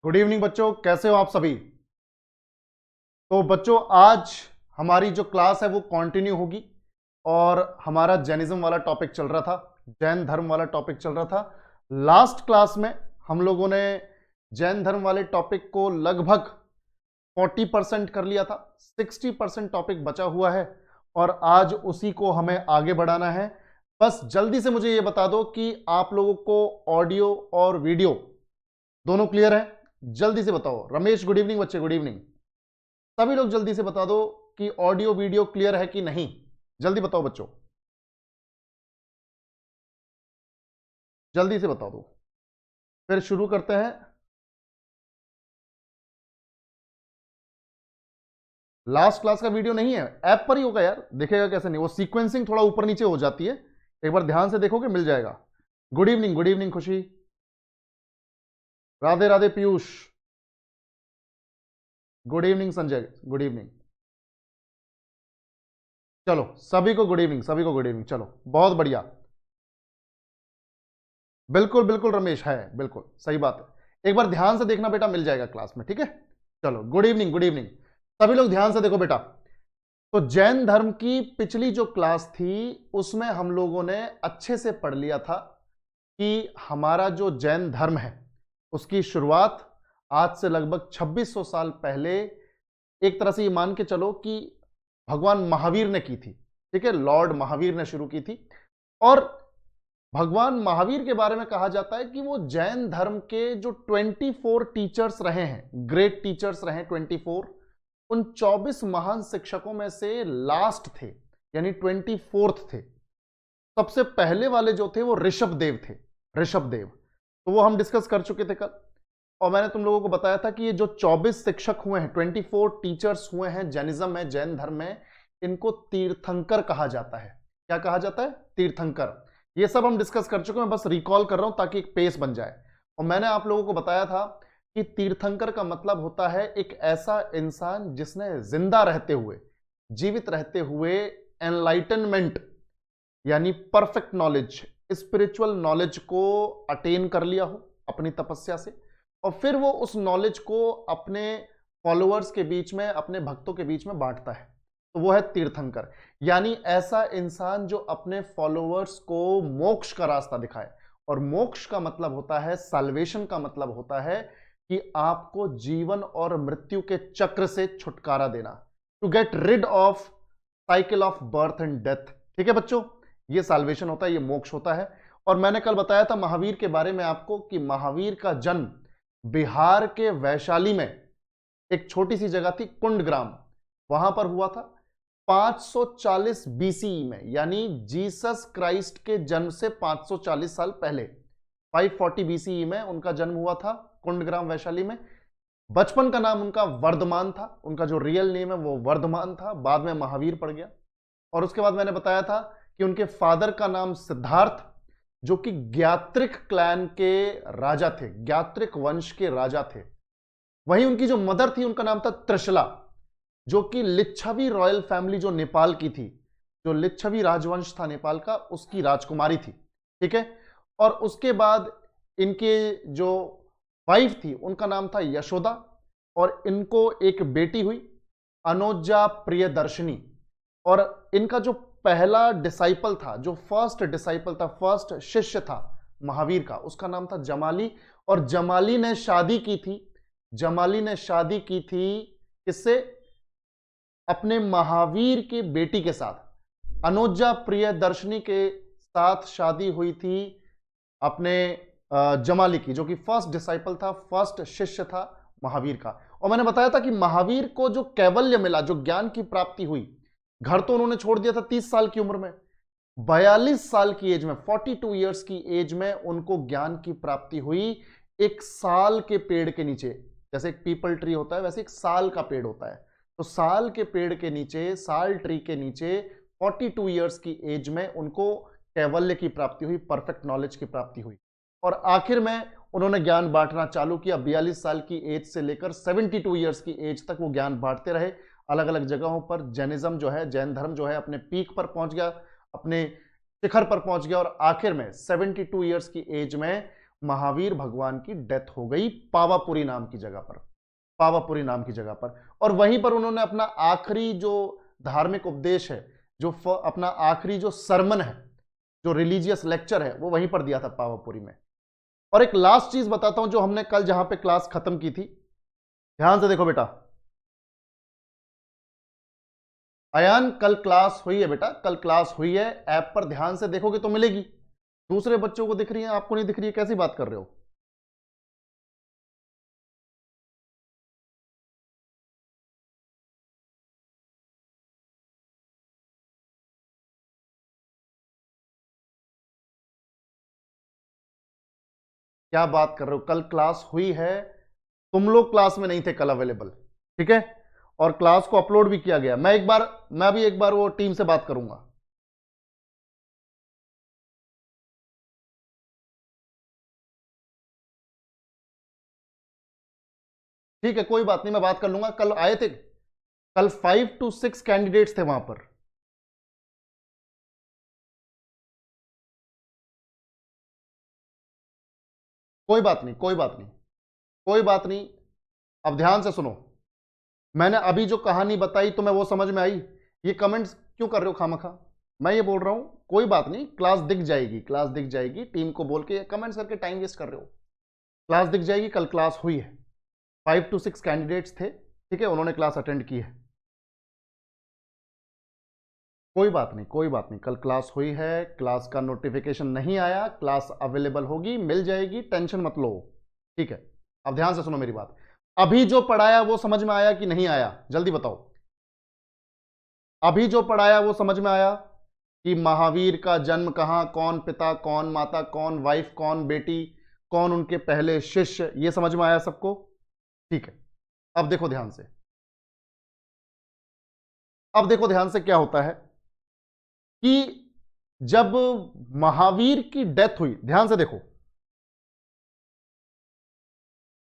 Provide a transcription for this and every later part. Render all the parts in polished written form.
Good evening बच्चों, कैसे हो आप सभी। तो बच्चों, आज हमारी जो क्लास है वो कंटिन्यू होगी और हमारा जैनिज्म वाला टॉपिक चल रहा था, जैन धर्म वाला टॉपिक चल रहा था। लास्ट क्लास में हम लोगों ने जैन धर्म वाले टॉपिक को लगभग 40% कर लिया था, 60% टॉपिक बचा हुआ है और आज उसी को हमें आगे बढ़ाना है। बस जल्दी से मुझे ये बता दो कि आप लोगों को ऑडियो और वीडियो दोनों क्लियर है। जल्दी से बताओ। रमेश गुड इवनिंग बच्चे, गुड इवनिंग। सभी लोग जल्दी से बता दो कि ऑडियो वीडियो क्लियर है कि नहीं। जल्दी बताओ बच्चों, जल्दी से बता दो, फिर शुरू करते हैं। लास्ट क्लास का वीडियो नहीं है, ऐप पर ही होगा यार, दिखेगा कैसे नहीं, वो सीक्वेंसिंग थोड़ा ऊपर नीचे हो जाती है, एक बार ध्यान से देखोगे मिल जाएगा। गुड इवनिंग खुशी, Radhe Radhe Piyush, good evening Sanjay, good evening. चलो सभी को गुड इवनिंग, सभी को गुड इवनिंग। चलो बहुत बढ़िया, बिल्कुल बिल्कुल रमेश है, बिल्कुल सही बात है। एक बार ध्यान से देखना बेटा, मिल जाएगा क्लास में, ठीक है। चलो गुड इवनिंग, गुड इवनिंग। सभी लोग ध्यान से देखो बेटा। तो जैन धर्म की पिछली जो क्लास थी उसमें हम लोगों ने अच्छे से पढ़ लिया था कि हमारा जो जैन धर्म है उसकी शुरुआत आज से लगभग 2600 साल पहले एक तरह से ये मान के चलो कि भगवान महावीर ने की थी, ठीक है। लॉर्ड महावीर ने शुरू की थी और भगवान महावीर के बारे में कहा जाता है कि वो जैन धर्म के जो 24 टीचर्स रहे हैं, ग्रेट टीचर्स रहे हैं 24, उन 24 महान शिक्षकों में से लास्ट थे, यानी 24th थे। सबसे पहले वाले जो थे वो ऋषभ देव थे, ऋषभ देव। तो वो हम डिस्कस कर चुके थे कल और मैंने तुम लोगों को बताया था कि ये जो 24 शिक्षक हुए हैं, 24 टीचर्स हुए हैं जैनिज्म में, जैन धर्म में, इनको तीर्थंकर कहा जाता है। क्या कहा जाता है? तीर्थंकर। ये सब हम डिस्कस कर चुके हैं, बस रिकॉल कर रहा हूं ताकि एक पेस बन जाए। और मैंने आप लोगों को बताया था कि तीर्थंकर का मतलब होता है एक ऐसा इंसान जिसने जिंदा रहते हुए, जीवित रहते हुए एनलाइटनमेंट यानी परफेक्ट नॉलेज, स्पिरिचुअल नॉलेज को अटेन कर लिया हो अपनी तपस्या से, और फिर वो उस नॉलेज को अपने फॉलोअर्स के बीच में, अपने भक्तों के बीच में बांटता है। तो वो है तीर्थंकर, यानी ऐसा इंसान जो अपने फॉलोअर्स को मोक्ष का रास्ता दिखाए। और मोक्ष का मतलब होता है, साल्वेशन का मतलब होता है कि आपको जीवन और मृत्यु के चक्र से छुटकारा देना, to get rid of cycle of birth and death. ठीक है बच्चों, ये साल्वेशन होता है, ये मोक्ष होता है। और मैंने कल बताया था महावीर के बारे में आपको कि महावीर का जन्म बिहार के वैशाली में एक छोटी सी जगह थी कुंडग्राम, वहां पर हुआ था 540 बीसीई में, यानी जीसस क्राइस्ट के जन्म से 540 साल पहले 540 बीसीई में उनका जन्म हुआ था कुंडग्राम वैशाली में। बचपन का नाम उनका वर्धमान था, उनका जो रियल नेम है वो वर्धमान था, बाद में महावीर पड़ गया। और उसके बाद मैंने बताया था कि उनके फादर का नाम सिद्धार्थ, जो कि ज्ञात्रिक क्लैन के राजा थे, ज्ञात्रिक वंश के राजा थे। वहीं उनकी जो मदर थी उनका नाम था त्रिशला, जो कि लिच्छवी रॉयल फैमिली जो नेपाल की थी, जो लिच्छवी राजवंश था नेपाल का, उसकी राजकुमारी थी, ठीक है। और उसके बाद इनके जो वाइफ थी उनका नाम था यशोदा, और इनको एक बेटी हुई अनोजा प्रियदर्शनी। और इनका जो पहला डिसाइपल था, जो फर्स्ट डिसाइपल था, फर्स्ट शिष्य था महावीर का, उसका नाम था जमाली। और जमाली ने शादी की थी, जमाली ने शादी की थी किससे? अपने महावीर की बेटी के साथ, अनोजा प्रियदर्शनी के साथ शादी हुई थी अपने जमाली की, जो कि फर्स्ट डिसाइपल था, फर्स्ट शिष्य था महावीर का। और मैंने बताया था कि महावीर को जो कैवल्य मिला, जो ज्ञान की प्राप्ति हुई, घर तो उन्होंने छोड़ दिया था 30 साल की उम्र में, 42 साल की एज में, 42 इयर्स की एज में उनको ज्ञान की प्राप्ति हुई एक साल के पेड़ के नीचे। जैसे एक पीपल ट्री होता है वैसे एक साल का पेड़ होता है, तो साल के पेड़ के नीचे, साल ट्री के नीचे 42 इयर्स की एज में उनको कैवल्य की प्राप्ति हुई, परफेक्ट नॉलेज की प्राप्ति हुई। और आखिर में उन्होंने ज्ञान बांटना चालू किया। 42 साल की एज से लेकर 72 इयर्स की एज तक वो ज्ञान बांटते रहे अलग अलग जगहों पर। जैनिज्म जो है, जैन धर्म जो है, अपने पीक पर पहुंच गया, अपने शिखर पर पहुंच गया, और आखिर में 72 इयर्स की एज में महावीर भगवान की डेथ हो गई पावापुरी नाम की जगह पर, पावापुरी नाम की जगह पर। और वहीं पर उन्होंने अपना आखिरी जो धार्मिक उपदेश है, जो अपना आखिरी जो सरमन है, जो रिलीजियस लेक्चर है, वो वहीं पर दिया था पावापुरी में। और एक लास्ट चीज बताता हूं जो हमने कल जहां पे क्लास खत्म की थी, ध्यान से देखो बेटा। अयान कल क्लास हुई है बेटा, कल क्लास हुई है, ऐप पर ध्यान से देखोगे तो मिलेगी। दूसरे बच्चों को दिख रही है, आपको नहीं दिख रही है, कैसी बात कर रहे हो? क्या बात कर रहे हो? कल क्लास हुई है, तुम लोग क्लास में नहीं थे कल अवेलेबल, ठीक है? और क्लास को अपलोड भी किया गया। मैं भी एक बार वो टीम से बात करूंगा। ठीक है, कोई बात नहीं, मैं बात कर लूंगा। कल आए थे, कल 5 to 6 कैंडिडेट्स थे वहां पर। कोई बात नहीं, कोई बात नहीं, कोई बात नहीं। अब ध्यान से सुनो, मैंने अभी जो कहानी बताई तुम्हें वो समझ में आई? ये कमेंट्स क्यों कर रहे हो खामखा? मैं ये बोल रहा हूं, कोई बात नहीं, क्लास दिख जाएगी, क्लास दिख जाएगी। टीम को बोल के कमेंट्स करके टाइम वेस्ट कर रहे हो। क्लास दिख जाएगी, कल क्लास हुई है, 5 to 6 कैंडिडेट्स थे, ठीक है, उन्होंने क्लास अटेंड की है। कोई बात नहीं, कोई बात नहीं, कल क्लास हुई है, क्लास का नोटिफिकेशन नहीं आया, क्लास अवेलेबल होगी, मिल जाएगी, टेंशन मत लो, ठीक है? अब ध्यान से सुनो मेरी बात। अभी जो पढ़ाया वो समझ में आया कि नहीं आया? जल्दी बताओ। अभी जो पढ़ाया वो समझ में आया कि महावीर का जन्म कहां, कौन पिता, कौन माता, कौन वाइफ, कौन बेटी, कौन उनके पहले शिष्य, ये समझ में आया सबको? ठीक है। अब देखो ध्यान से, अब देखो ध्यान से क्या होता है कि जब महावीर की डेथ हुई, ध्यान से देखो,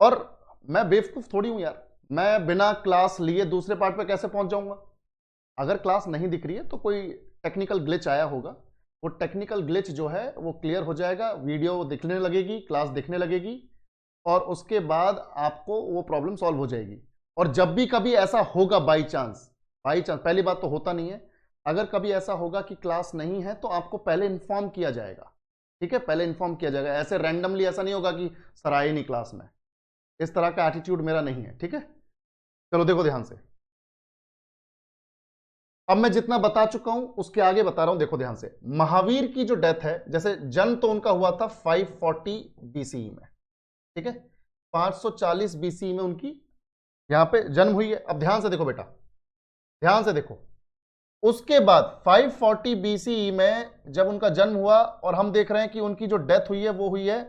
और मैं बेवकूफ थोड़ी हूं यार, मैं बिना क्लास लिए दूसरे पार्ट पे कैसे पहुंच जाऊंगा? अगर क्लास नहीं दिख रही है तो कोई टेक्निकल ग्लिच आया होगा, वो टेक्निकल ग्लिच जो है वो क्लियर हो जाएगा, वीडियो दिखने लगेगी, क्लास दिखने लगेगी, और उसके बाद आपको वो प्रॉब्लम सॉल्व हो जाएगी। और जब भी कभी ऐसा होगा, बाई चांस, पहली बात तो होता नहीं है, अगर कभी ऐसा होगा कि क्लास नहीं है तो आपको पहले इन्फॉर्म किया जाएगा, ठीक है? पहले इन्फॉर्म किया जाएगा, ऐसे रैंडमली ऐसा नहीं होगा कि सर आए नहीं क्लास में। इस तरह का एटीट्यूड मेरा नहीं है, ठीक है? चलो देखो ध्यान से, अब मैं जितना बता चुका हूं उसके आगे बता रहा हूं, देखो ध्यान से। महावीर की जो डेथ है, जैसे जन्म तो उनका हुआ था 540 बीसीई में, ठीक है? 540 बीसीई में उनकी यहां पे जन्म हुई है। अब ध्यान से देखो बेटा, ध्यान से देखो, उसके बाद 540 बीसीई में जब उनका जन्म हुआ, और हम देख रहे हैं कि उनकी जो डेथ हुई है वो हुई है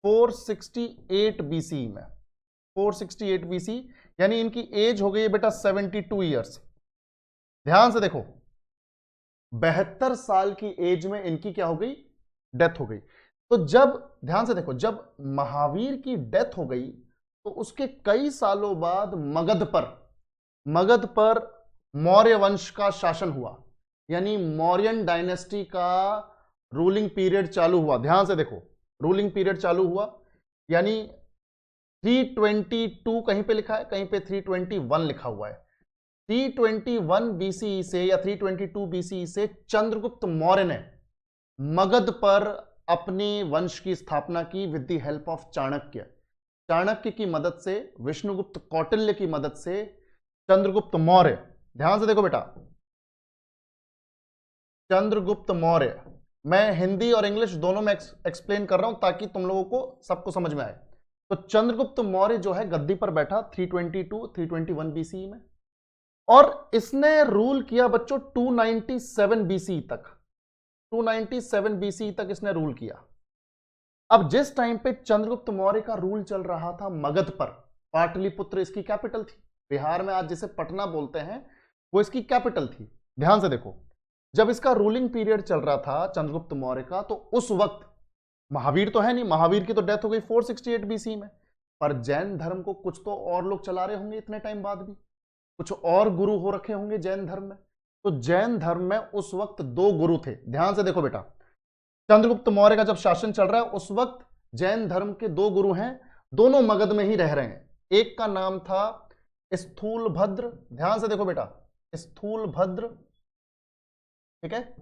468 बीसीई में, 468 बीसी, यानी इनकी एज हो गई है बेटा 72 ईयर्स। ध्यान से देखो, 72 साल की एज में इनकी क्या हो गई? डेथ हो गई। तो जब, ध्यान से देखो, जब महावीर की डेथ हो गई तो उसके कई सालों बाद मगध पर मौर्य वंश का शासन हुआ, यानी मौर्यन डायनेस्टी का रूलिंग पीरियड चालू हुआ। ध्यान से देखो, रूलिंग पीरियड चालू हुआ, यानी 322 कहीं पे लिखा है, कहीं पे 321 लिखा हुआ है। 321 बीसीई से या 322 बीसीई से चंद्रगुप्त मौर्य ने मगध पर अपनी वंश की स्थापना की with the help of Chanakya. Chanakya की मदद से, विष्णुगुप्त कौटिल्य की मदद से चंद्रगुप्त मौर्य, ध्यान से देखो बेटा, चंद्रगुप्त मौर्य, मैं हिंदी और इंग्लिश दोनों में एक्सप्लेन कर रहा हूं ताकि तुम लोगों को सबको समझ में आए। तो चंद्रगुप्त मौर्य जो है गद्दी पर बैठा 322 321 बीसीई में, और इसने रूल किया बच्चों 297 बीसी तक, 297 बीसी तक इसने रूल किया। अब जिस टाइम पे चंद्रगुप्त मौर्य का रूल चल रहा था मगध पर, पाटलिपुत्र इसकी कैपिटल थी, बिहार में आज जिसे पटना बोलते हैं वो इसकी कैपिटल थी। ध्यान से देखो, जब इसका रूलिंग पीरियड चल रहा था चंद्रगुप्त मौर्य का, तो उस वक्त महावीर तो है नहीं, महावीर की तो डेथ हो गई 468 बीसी में, पर जैन धर्म को कुछ तो और लोग चला रहे होंगे इतने टाइम बाद भी, कुछ और गुरु हो रखे होंगे जैन धर्म में। तो जैन धर्म में उस वक्त 2 गुरु थे। ध्यान से देखो बेटा, चंद्रगुप्त मौर्य का जब शासन चल रहा है उस वक्त जैन धर्म के दो गुरु हैं, दोनों मगध में ही रह रहे हैं। एक का नाम था स्थूलभद्र, ध्यान से देखो बेटा, स्थूलभद्र, ठीक है,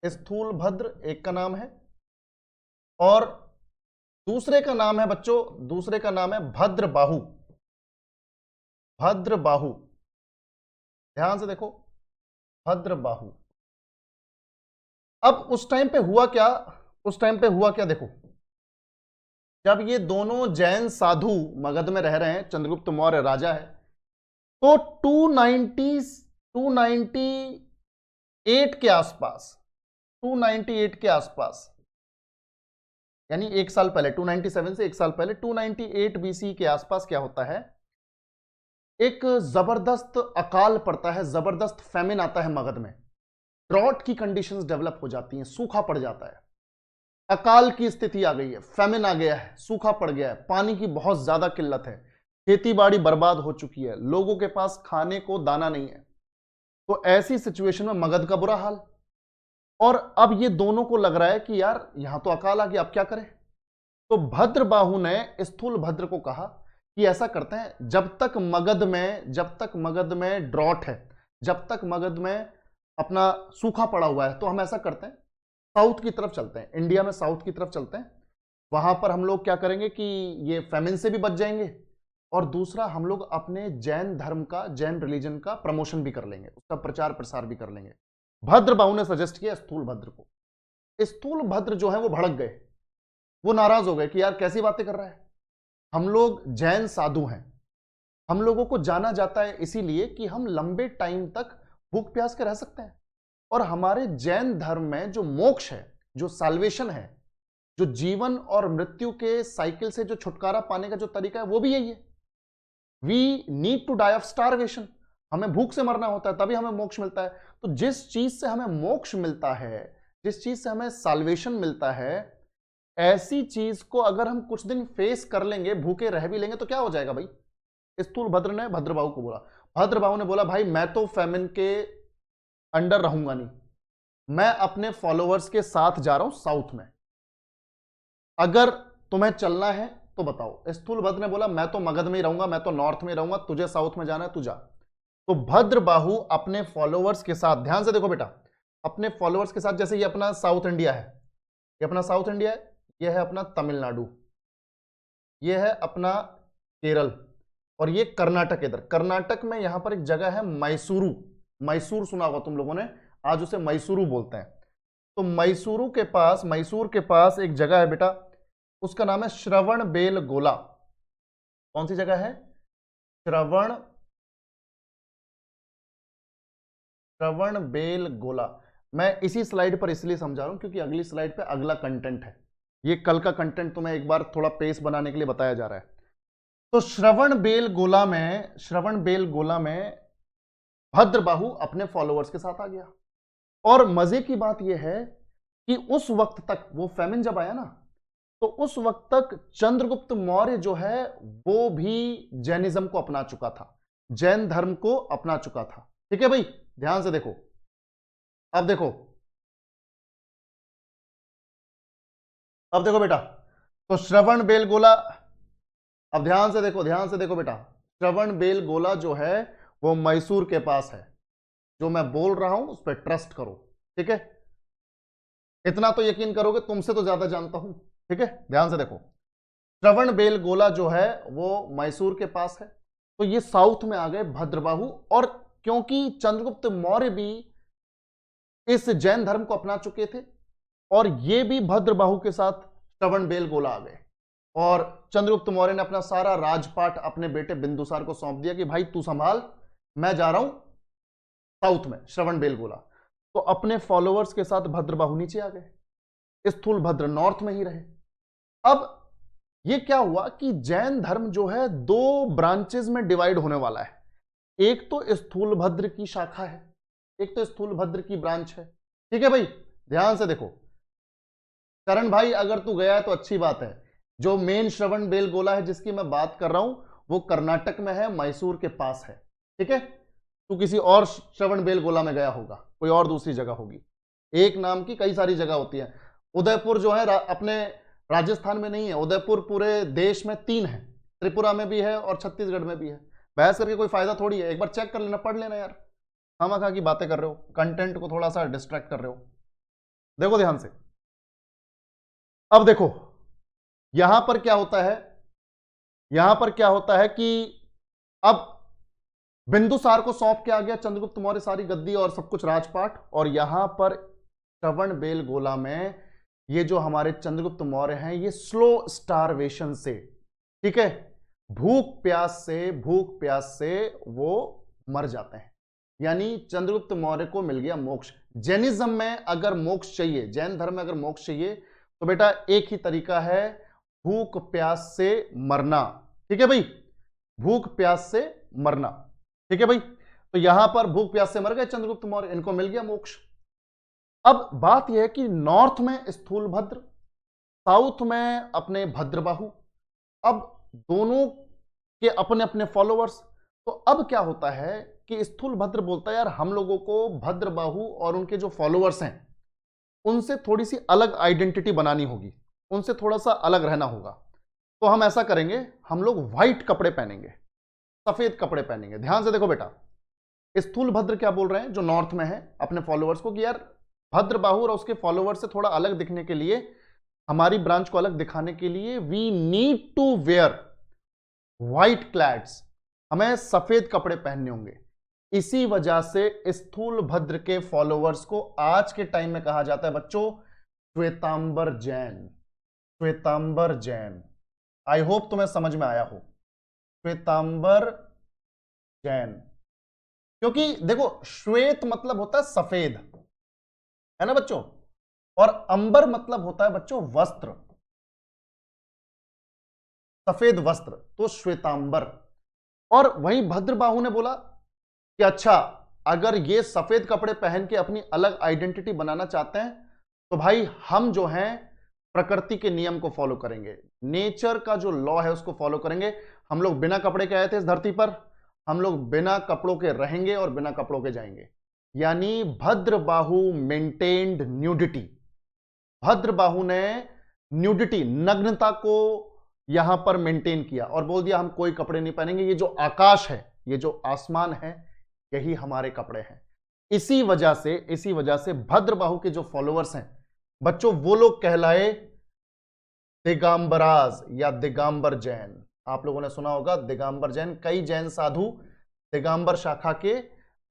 स्थूलभद्र एक का नाम है, और दूसरे का नाम है बच्चों, दूसरे का नाम है भद्रबाहु, भद्रबाहु, ध्यान से देखो, भद्रबाहु। अब उस टाइम पे हुआ क्या, उस टाइम पे हुआ क्या देखो, जब ये दोनों जैन साधु मगध में रह रहे हैं, चंद्रगुप्त मौर्य राजा है, तो 298 के आसपास, 298 के आसपास, यानी एक साल पहले, 297 से एक साल पहले 298 बीसी के आसपास क्या होता है, एक जबरदस्त अकाल पड़ता है, जबरदस्त फेमिन आता है मगध में, ड्रॉट की कंडीशंस डेवलप हो जाती हैं, सूखा पड़ जाता है, अकाल की स्थिति आ गई है, फेमिन आ गया है, सूखा पड़ गया है, पानी की बहुत ज्यादा किल्लत है, खेती बाड़ी बर्बाद हो चुकी है, लोगों के पास खाने को दाना नहीं है। तो ऐसी सिचुएशन में मगध का बुरा हाल, और अब ये दोनों को लग रहा है कि यार यहां तो अकाल आ गया, अब क्या करें। तो भद्रबाहु ने स्थूलभद्र को कहा कि ऐसा करते हैं, जब तक मगध में ड्रॉट है, जब तक मगध में अपना सूखा पड़ा हुआ है, तो हम ऐसा करते हैं, साउथ की तरफ चलते हैं, इंडिया में साउथ की तरफ चलते हैं, वहां पर हम लोग क्या करेंगे कि ये फेमिन से भी बच जाएंगे, और दूसरा हम लोग अपने जैन धर्म का, जैन रिलीजन का प्रमोशन भी कर लेंगे, उसका प्रचार प्रसार भी कर लेंगे। भद्रबाहु ने सजेस्ट किया स्थूलभद्र को। स्थूलभद्र जो है वो भड़क गए, वो नाराज हो गए कि यार कैसी बातें कर रहा है, हम लोग जैन साधु हैं, हम लोगों को जाना जाता है इसीलिए कि हम लंबे टाइम तक भूख प्यास के रह सकते हैं, और हमारे जैन धर्म में जो मोक्ष है, जो साल्वेशन है, जो जीवन और मृत्यु के साइकिल से जो छुटकारा पाने का जो तरीका है, वो भी यही है, we need to die of starvation, हमें भूख से मरना होता है, तभी हमें मोक्ष मिलता है। तो जिस चीज से हमें मोक्ष मिलता है, जिस चीज से हमें साल्वेशन मिलता है, ऐसी चीज को अगर हम कुछ दिन फेस कर लेंगे, भूखे रह भी लेंगे, तो क्या हो जाएगा भाई। स्थूलभद्र ने भद्रबाहु को बोला, भद्रबाहु ने बोला भाई मैं तो फेमिन के अंडर रहूंगा नहीं, मैं अपने फॉलोअर्स के साथ जा रहा हूं साउथ में, अगर तुम्हें चलना है तो बताओ। स्थूलभद्र ने बोला मैं तो मगध में ही रहूंगा, मैं तो नॉर्थ में रहूंगा, तुझे साउथ में जाना है तू जा। तो भद्रबाहु अपने फॉलोअर्स के साथ, ध्यान से देखो बेटा, अपने फॉलोअर्स के साथ, जैसे ये अपना साउथ इंडिया है, ये अपना साउथ इंडिया है, ये है अपना तमिलनाडु, ये है अपना केरल, और ये कर्नाटक। इधर कर्नाटक में यहां पर एक जगह है मैसूरू, मैसूर सुना होगा तुम लोगों ने, आज उसे मैसूरू बोलते हैं। तो मैसूर के पास एक जगह है बेटा, उसका नाम है श्रवणबेलगोला। कौन सी जगह है, श्रवणबेलगोला। मैं इसी स्लाइड पर इसलिए समझा रहा हूं क्योंकि अगली स्लाइड पे अगला कंटेंट है, ये कल का कंटेंट तुम्हें एक बार थोड़ा पेस बनाने के लिए बताया जा रहा है। तो श्रवणबेलगोला में भद्रबाहु अपने फॉलोअर्स के साथ आ गया, और मजे की बात यह है कि उस वक्त तक, वो फेमिन जब आया ना, तो उस वक्त तक चंद्रगुप्त मौर्य जो है वो भी जैनिज्म को अपना चुका था, जैन धर्म को अपना चुका था। ठीक है भाई, ध्यान से देखो, अब देखो बेटा, तो श्रवणबेलगोला, अब ध्यान से देखो बेटा, श्रवणबेलगोला जो है वो मैसूर के पास है, जो मैं बोल रहा हूं उस पर ट्रस्ट करो, ठीक है, इतना तो यकीन करोगे, तुमसे तो ज्यादा जानता हूं, ठीक है। ध्यान से देखो, श्रवणबेलगोला जो है वो मैसूर के पास है, तो ये साउथ में आ गए भद्रबाहु, और क्योंकि चंद्रगुप्त मौर्य भी इस जैन धर्म को अपना चुके थे, और ये भी भद्रबाहु के साथ श्रवणबेलगोला आ गए, और चंद्रगुप्त मौर्य ने अपना सारा राजपाट अपने बेटे बिंदुसार को सौंप दिया कि भाई तू संभाल, मैं जा रहा हूं साउथ में, श्रवणबेलगोला। तो अपने फॉलोअर्स के साथ भद्रबाहु नीचे आ गए, स्थूलभद्र नॉर्थ में ही रहे। अब ये क्या हुआ कि जैन धर्म जो है दो ब्रांचेस में डिवाइड होने वाला है, एक तो स्थूलभद्र की शाखा है, एक तो स्थूलभद्र की ब्रांच है, ठीक है भाई। ध्यान से देखो, करण भाई अगर तू गया है तो अच्छी बात है, जो मेन श्रवणबेलगोला है जिसकी मैं बात कर रहा हूं वो कर्नाटक में है, मैसूर के पास है, ठीक है। तू किसी और श्रवणबेलगोला में गया होगा, कोई और दूसरी जगह होगी, एक नाम की कई सारी जगह होती है। उदयपुर जो है अपने राजस्थान में नहीं है, उदयपुर पूरे देश में 3 है, त्रिपुरा में भी है और छत्तीसगढ़ में भी है। बहस करके कोई फायदा थोड़ी है, एक बार चेक कर लेना, पढ़ लेना यार, खामा की बातें कर रहे हो, कंटेंट को थोड़ा सा डिस्ट्रैक्ट कर रहे हो। देखो ध्यान से, अब देखो यहां पर क्या होता है, यहां पर क्या होता है कि अब बिंदुसार को सौंप के आ गया चंद्रगुप्त मौर्य सारी गद्दी और सब कुछ राजपाट, और यहां पर श्रवण बेलगोला में ये जो हमारे चंद्रगुप्त मौर्य हैं ये स्लो स्टारवेशन से, ठीक है, भूख प्यास से वो मर जाते हैं। यानी चंद्रगुप्त मौर्य को मिल गया मोक्ष। जैनिज्म में अगर मोक्ष चाहिए, जैन धर्म में अगर मोक्ष चाहिए तो बेटा एक ही तरीका है, भूख प्यास से मरना, ठीक है भाई, भूख प्यास से मरना, ठीक है भाई। तो यहां पर भूख प्यास से मर गए चंद्रगुप्त मौर्य, इनको मिल गया मोक्ष। अब बात यह है कि नॉर्थ में स्थूलभद्र, साउथ में अपने भद्रबाहु, अब दोनों के अपने अपने फॉलोअर्स। तो अब क्या होता है कि स्थूलभद्र बोलता है यार हम लोगों को भद्रबाहु और उनके जो फॉलोअर्स हैं उनसे थोड़ी सी अलग आइडेंटिटी बनानी होगी, उनसे थोड़ा सा अलग रहना होगा। तो हम ऐसा करेंगे, हम लोग व्हाइट कपड़े पहनेंगे, सफेद कपड़े पहनेंगे। ध्यान से देखो बेटा, स्थूलभद्र क्या बोल रहे हैं जो नॉर्थ में है अपने फॉलोअर्स को कि यार भद्रबाहु और उसके फॉलोअर्स से थोड़ा अलग दिखने के लिए, हमारी ब्रांच को अलग दिखाने के लिए we need to wear white clothes, हमें सफेद कपड़े पहनने होंगे। इसी वजह से स्थूलभद्र के फॉलोअर्स को आज के टाइम में कहा जाता है बच्चों श्वेतांबर जैन, श्वेतांबर जैन। आई होप तुम्हें समझ में आया हो, श्वेतांबर जैन। क्योंकि देखो श्वेत मतलब होता है सफेद, है ना बच्चों, और अंबर मतलब होता है बच्चों वस्त्र, सफेद वस्त्र, तो श्वेतांबर। और वहीं भद्रबाहु ने बोला कि अच्छा अगर ये सफेद कपड़े पहन के अपनी अलग आइडेंटिटी बनाना चाहते हैं तो भाई हम जो हैं प्रकृति के नियम को फॉलो करेंगे, नेचर का जो लॉ है उसको फॉलो करेंगे। हम लोग बिना कपड़े के आए थे इस धरती पर, हम लोग बिना कपड़ों के रहेंगे और बिना कपड़ों के जाएंगे। यानी भद्रबाहु मेंटेन्ड न्यूडिटी, भद्रबाहु ने न्यूडिटी, नग्नता को यहां पर मेंटेन किया और बोल दिया हम कोई कपड़े नहीं पहनेंगे, ये जो आकाश है, ये जो आसमान है, यही हमारे कपड़े हैं। इसी वजह से भद्रबाहु के जो फॉलोअर्स हैं बच्चों वो लोग कहलाए दिगंबराज या दिगंबर जैन। आप लोगों ने सुना होगा दिगंबर जैन, कई जैन साधु दिगंबर शाखा के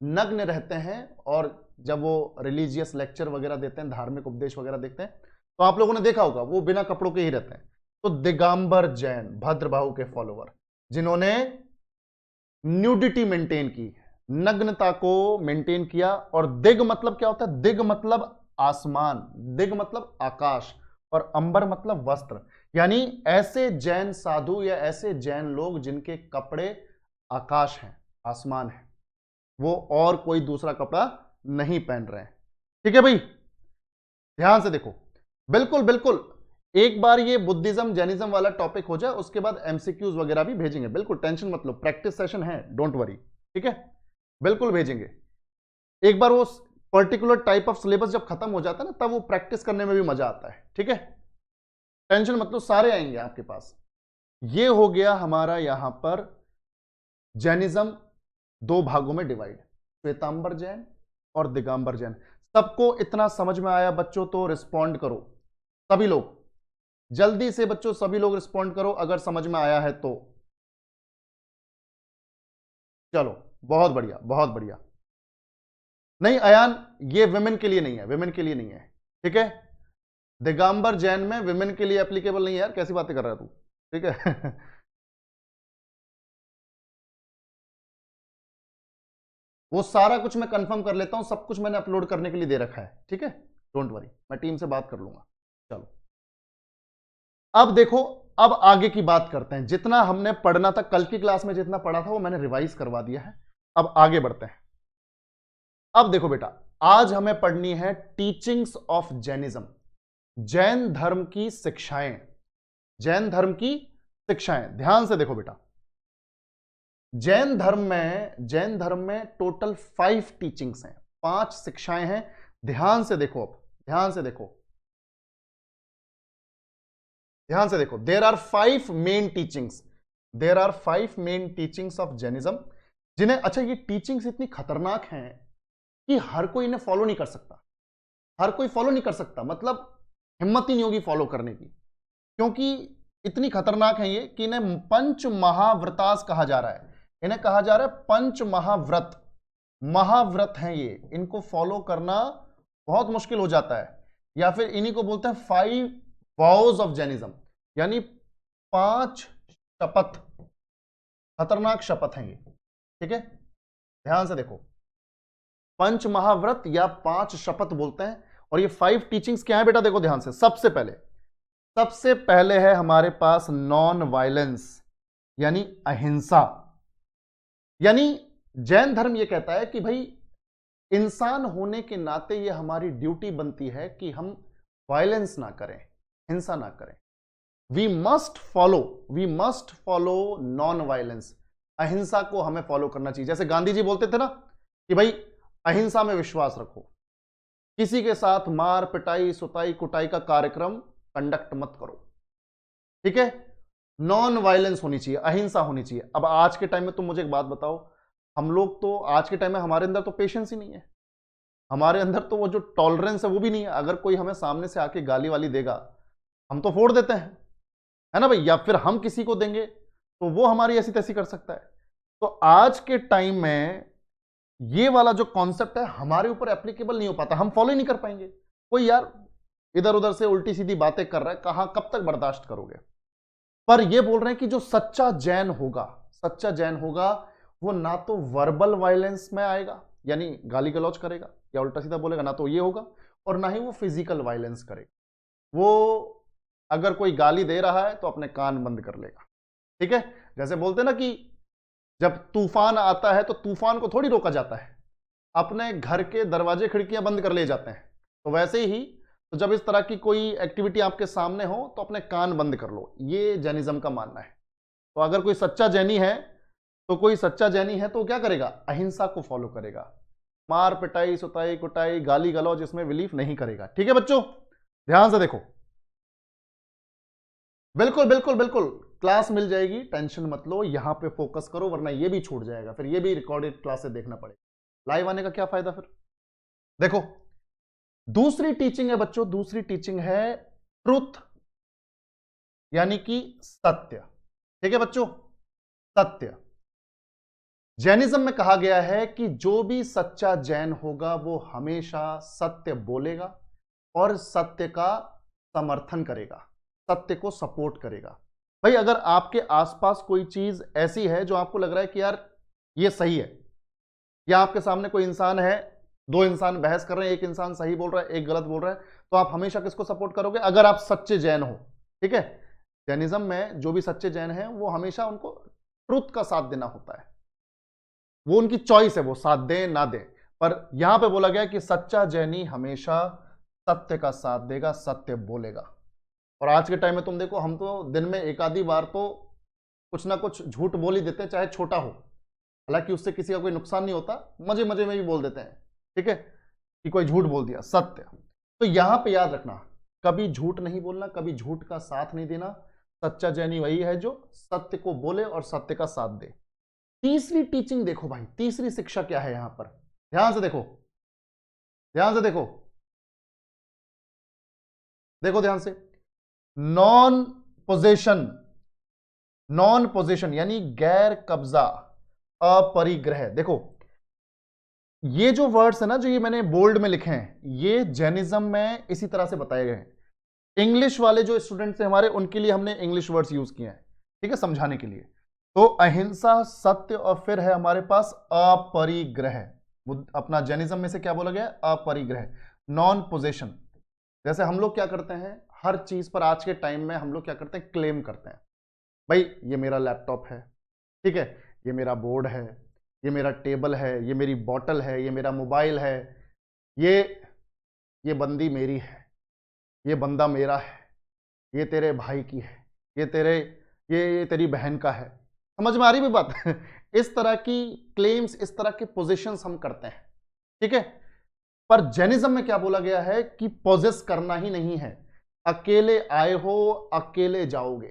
नग्न रहते हैं और जब वो रिलीजियस लेक्चर वगैरह देते हैं, धार्मिक उपदेश वगैरह देखते हैं तो आप लोगों ने देखा होगा वो बिना कपड़ों के ही रहते हैं। तो दिगंबर जैन भद्रबाहु के फॉलोअर जिन्होंने न्यूडिटी मेंटेन की, नग्नता को मेंटेन किया। और दिग मतलब क्या होता है, दिग मतलब आसमान, दिग मतलब आकाश, और अंबर मतलब वस्त्र। यानी ऐसे जैन साधु या ऐसे जैन लोग जिनके कपड़े आकाश हैं, आसमान है, वो और कोई दूसरा कपड़ा नहीं पहन रहे हैं। ठीक है भाई, ध्यान से देखो, बिल्कुल बिल्कुल एक बार ये बुद्धिज्म जैनिज्म वाला टॉपिक हो जाए उसके बाद एमसीक्यूज वगैरह भी भेजेंगे, बिल्कुल टेंशन मत लो, प्रैक्टिस सेशन है, डोंट वरी, ठीक है, बिल्कुल भेजेंगे। एक बार वो पर्टिकुलर टाइप ऑफ सिलेबस जब खत्म हो जाता है ना तब वो प्रैक्टिस करने में भी मजा आता है, ठीक है, टेंशन मत लो, सारे आएंगे आपके पास। ये हो गया हमारा यहां पर जैनिज्म दो भागों में डिवाइड, श्वेतांबर जैन और दिगंबर जैन। सबको इतना समझ में आया बच्चों? तो रिस्पॉन्ड करो सभी लोग, जल्दी से बच्चों सभी लोग रिस्पॉन्ड करो अगर समझ में आया है तो। चलो बहुत बढ़िया बहुत बढ़िया। नहीं अयान, ये विमेन के लिए नहीं है, विमेन के लिए नहीं है, ठीक है, दिगंबर जैन में विमेन के लिए एप्लीकेबल नहीं है यार, कैसी बातें कर रहा है तू, ठीक है वो सारा कुछ मैं कंफर्म कर लेता हूं, सब कुछ मैंने अपलोड करने के लिए दे रखा है, ठीक है, डोंट वरी, मैं टीम से बात कर लूंगा। चलो अब देखो, अब आगे की बात करते हैं। जितना हमने पढ़ना था कल की क्लास में, जितना पढ़ा था वो मैंने रिवाइज करवा दिया है, अब आगे बढ़ते हैं। अब देखो बेटा, आज हमें पढ़नी है टीचिंग्स ऑफ जैनिज्म, जैन धर्म की शिक्षाएं, जैन धर्म की शिक्षाएं। ध्यान से देखो बेटा, जैन धर्म में टोटल 5 टीचिंग्स हैं, 5 शिक्षाएं हैं। ध्यान से देखो, अब ध्यान से देखो, ध्यान से देखो, there are 5 main teachings, there are 5 main teachings of Jainism, जिन्हें, अच्छा ये टीचिंग्स इतनी खतरनाक हैं कि हर कोई इन्हें फॉलो नहीं कर सकता, हर कोई फॉलो नहीं कर सकता, मतलब हिम्मत ही नहीं होगी फॉलो करने की, क्योंकि इतनी खतरनाक है ये कि इन्हें पंच महाव्रतास कहा जा रहा है, इन्हें कहा जा रहा है पंच महाव्रत, महाव्रत हैं ये, इनको फॉलो करना बहुत मुश्किल हो जाता है, या फिर इन्हीं को बोलते हैं 5 वॉज ऑफ जैनिज्म, यानी 5 शपथ, खतरनाक शपथ हैं ये, ठीक है, ध्यान से देखो, पंच महाव्रत या 5 शपथ बोलते हैं, और ये 5 टीचिंग्स क्या है बेटा, देखो ध्यान से, सबसे पहले है हमारे पास नॉन वायलेंस, यानी अहिंसा, यानी जैन धर्म यह कहता है कि भाई इंसान होने के नाते यह हमारी ड्यूटी बनती है कि हम वायलेंस ना करें, हिंसा ना करें, we must follow non violence, अहिंसा को हमें फॉलो करना चाहिए, जैसे गांधी जी बोलते थे ना कि भाई अहिंसा में विश्वास रखो, किसी के साथ मार पिटाई सुताई कुटाई का कार्यक्रम कंडक्ट मत करो, ठीक है, नॉन वायलेंस होनी चाहिए, अहिंसा होनी चाहिए। अब आज के टाइम में तुम मुझे एक बात बताओ, हम लोग तो आज के टाइम में हमारे अंदर तो पेशेंस ही नहीं है, हमारे अंदर तो वो जो टॉलरेंस है वो भी नहीं है, अगर कोई हमें सामने से आके गाली वाली देगा हम तो फोड़ देते हैं, है ना भाई, या फिर हम किसी को देंगे तो वो हमारी ऐसी तैसी कर सकता है। तो आज के टाइम में ये वाला जो कॉन्सेप्ट है हमारे ऊपर एप्लीकेबल नहीं हो पाता, हम फॉलो ही नहीं कर पाएंगे। कोई यार इधर उधर से उल्टी सीधी बातें कर रहा है, कहां कब तक बर्दाश्त करोगे। पर ये बोल रहे हैं कि जो सच्चा जैन होगा वो ना तो वर्बल वायलेंस में आएगा, यानी गाली गलौज करेगा या उल्टा सीधा बोलेगा, ना तो ये होगा, और ना ही वो फिजिकल वायलेंस करेगा। वो अगर कोई गाली दे रहा है तो अपने कान बंद कर लेगा, ठीक है, जैसे बोलते ना कि जब तूफान आता है तो तूफान को थोड़ी रोका जाता है, अपने घर के दरवाजे खिड़कियां बंद कर ले जाते हैं, तो वैसे ही तो जब इस तरह की कोई एक्टिविटी आपके सामने हो तो अपने कान बंद कर लो, ये जैनिज्म का मानना है। तो अगर कोई सच्चा जैनी है तो क्या करेगा, अहिंसा को फॉलो करेगा, मार पिटाई सुताई कुटाई गाली गलौज इसमें बिलीफ नहीं करेगा, ठीक है बच्चों, ध्यान से देखो, बिल्कुल बिल्कुल बिल्कुल क्लास मिल जाएगी, टेंशन मत लो, यहां पे फोकस करो, वरना ये भी छूट जाएगा, फिर ये भी रिकॉर्डेड क्लास से देखना पड़ेगा, लाइव आने का क्या फायदा फिर। देखो दूसरी टीचिंग है बच्चों, दूसरी टीचिंग है ट्रुथ, यानी कि सत्य, ठीक है बच्चों, सत्य। जैनिज्म में कहा गया है कि जो भी सच्चा जैन होगा वो हमेशा सत्य बोलेगा और सत्य का समर्थन करेगा, सत्य को सपोर्ट करेगा। भाई अगर आपके आसपास कोई चीज ऐसी है जो आपको लग रहा है कि यार ये सही है, या आपके सामने कोई इंसान है, 2 इंसान बहस कर रहे हैं, एक इंसान सही बोल रहा है एक गलत बोल रहा है, तो आप हमेशा किसको सपोर्ट करोगे, अगर आप सच्चे जैन हो, ठीक है। जैनिज्म में जो भी सच्चे जैन हैं वो हमेशा उनको ट्रुथ का साथ देना होता है, वो उनकी चॉइस है, वो साथ दें ना दें, पर यहां पे बोला गया कि सच्चा जैनी हमेशा सत्य का साथ देगा, सत्य बोलेगा। और आज के टाइम में तुम देखो, हम तो दिन में एक आधी बार तो कुछ ना कुछ झूठ बोल ही देते हैं, चाहे छोटा हो, हालांकि उससे किसी का कोई नुकसान नहीं होता, मजे मजे में भी बोल देते हैं, ठीक है, कि कोई झूठ बोल दिया, सत्य। तो यहां पे याद रखना, कभी झूठ नहीं बोलना, कभी झूठ का साथ नहीं देना, सच्चा जैनी वही है जो सत्य को बोले और सत्य का साथ दे। तीसरी टीचिंग देखो भाई, तीसरी शिक्षा क्या है यहां पर, ध्यान से देखो, ध्यान से देखो, देखो ध्यान से, नॉन पोजेशन यानी गैर कब्जा, अपरिग्रह। देखो ये जो वर्ड्स है ना, जो ये मैंने बोल्ड में लिखे हैं, ये जैनिज्म में इसी तरह से बताए गए हैं। इंग्लिश वाले जो स्टूडेंट्स हैं हमारे, उनके लिए हमने इंग्लिश वर्ड्स यूज किए हैं, ठीक है, समझाने के लिए। तो अहिंसा, सत्य, और फिर है हमारे पास अपरिग्रह। अपना जैनिज्म में से क्या बोला गया, अपरिग्रह, नॉन पोजेशन। जैसे हम लोग क्या करते हैं, हर चीज पर आज के टाइम में हम लोग क्या करते हैं, क्लेम करते हैं, भाई ये मेरा लैपटॉप है, ठीक है, ये मेरा बोर्ड है, ये मेरा टेबल है, ये मेरी बॉटल है, ये मेरा मोबाइल है, ये बंदी मेरी है, ये बंदा मेरा है, ये तेरे भाई की है, ये तेरी बहन का है। समझ में आ रही भी बात इस तरह की क्लेम्स, इस तरह के पोजीशंस हम करते हैं, ठीक है। पर जैनिज्म में क्या बोला गया है कि पोजेस करना ही नहीं है, अकेले आए हो अकेले जाओगे,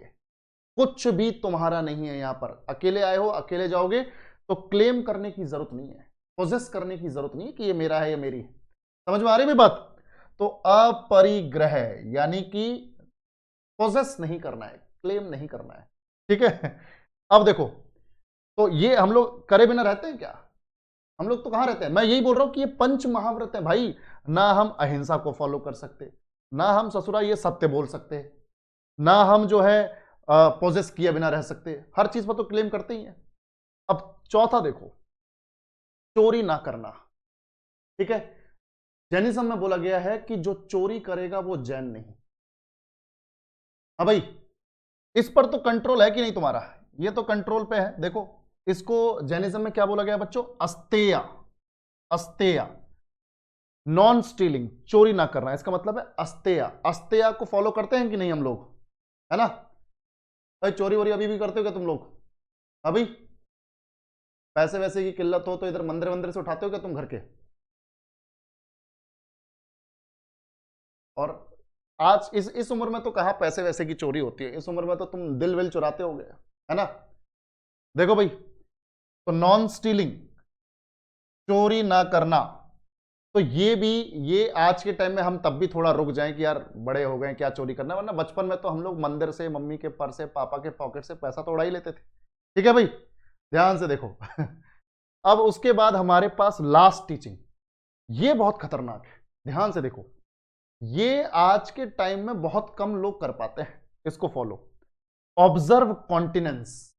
कुछ भी तुम्हारा नहीं है यहां पर। अकेले आए हो अकेले जाओगे, तो क्लेम करने की जरूरत नहीं है, पोजेस करने की जरूरत नहीं है कि ये मेरा है, ये मेरी है। समझ में आ रही है बात? तो अपरिग्रह यानी कि पोजेस नहीं करना है, क्लेम नहीं करना है, ठीक है। अब देखो, तो ये हम लोग करे बिना रहते हैं क्या? हम लोग तो कहां रहते हैं? मैं यही बोल रहा हूं कि ये पंच महाव्रत है भाई। ना हम अहिंसा को फॉलो कर सकते, ना हम ससुरा ये सत्य बोल सकते, ना हम जो है पोजेस किए बिना रह सकते। हर चीज पर तो क्लेम करते ही हैं। अब चौथा देखो, चोरी ना करना, ठीक है। जैनिज्म में बोला गया है कि जो चोरी करेगा वो जैन नहीं। हाँ भाई, इस पर तो कंट्रोल है कि नहीं तुम्हारा? ये तो कंट्रोल पे है। देखो, इसको जैनिज्म में क्या बोला गया बच्चों? अस्तेय। अस्तेय, नॉन स्टीलिंग, चोरी ना करना, इसका मतलब है अस्तेय। अस्तेय को फॉलो करते हैं कि नहीं हम लोग? है ना भाई? चोरी वोरी अभी भी करते हो क्या तुम लोग? अभी पैसे वैसे की किल्लत हो तो इधर मंदिर वंदिर से उठाते हो क्या तुम घर के? और आज इस उम्र में तो कहां पैसे वैसे की चोरी होती है? इस उम्र में तो तुम दिल विल चुराते होगे, है ना? देखो भाई, तो नॉन स्टीलिंग, चोरी ना करना, तो ये भी, ये आज के टाइम में हम तब भी थोड़ा रुक जाएं कि यार बड़े हो गए क्या चोरी करना, वरना बचपन में तो हम लोग मंदिर से, मम्मी के पर्स से, पापा के पॉकेट से पैसा तो उड़ा ही लेते थे। ठीक है भाई, ध्यान से देखो। अब उसके बाद हमारे पास लास्ट टीचिंग, ये बहुत खतरनाक है। ध्यान से देखो, ये आज के टाइम में बहुत कम लोग कर पाते हैं इसको फॉलो। ऑब्जर्व कॉन्टिनेंस,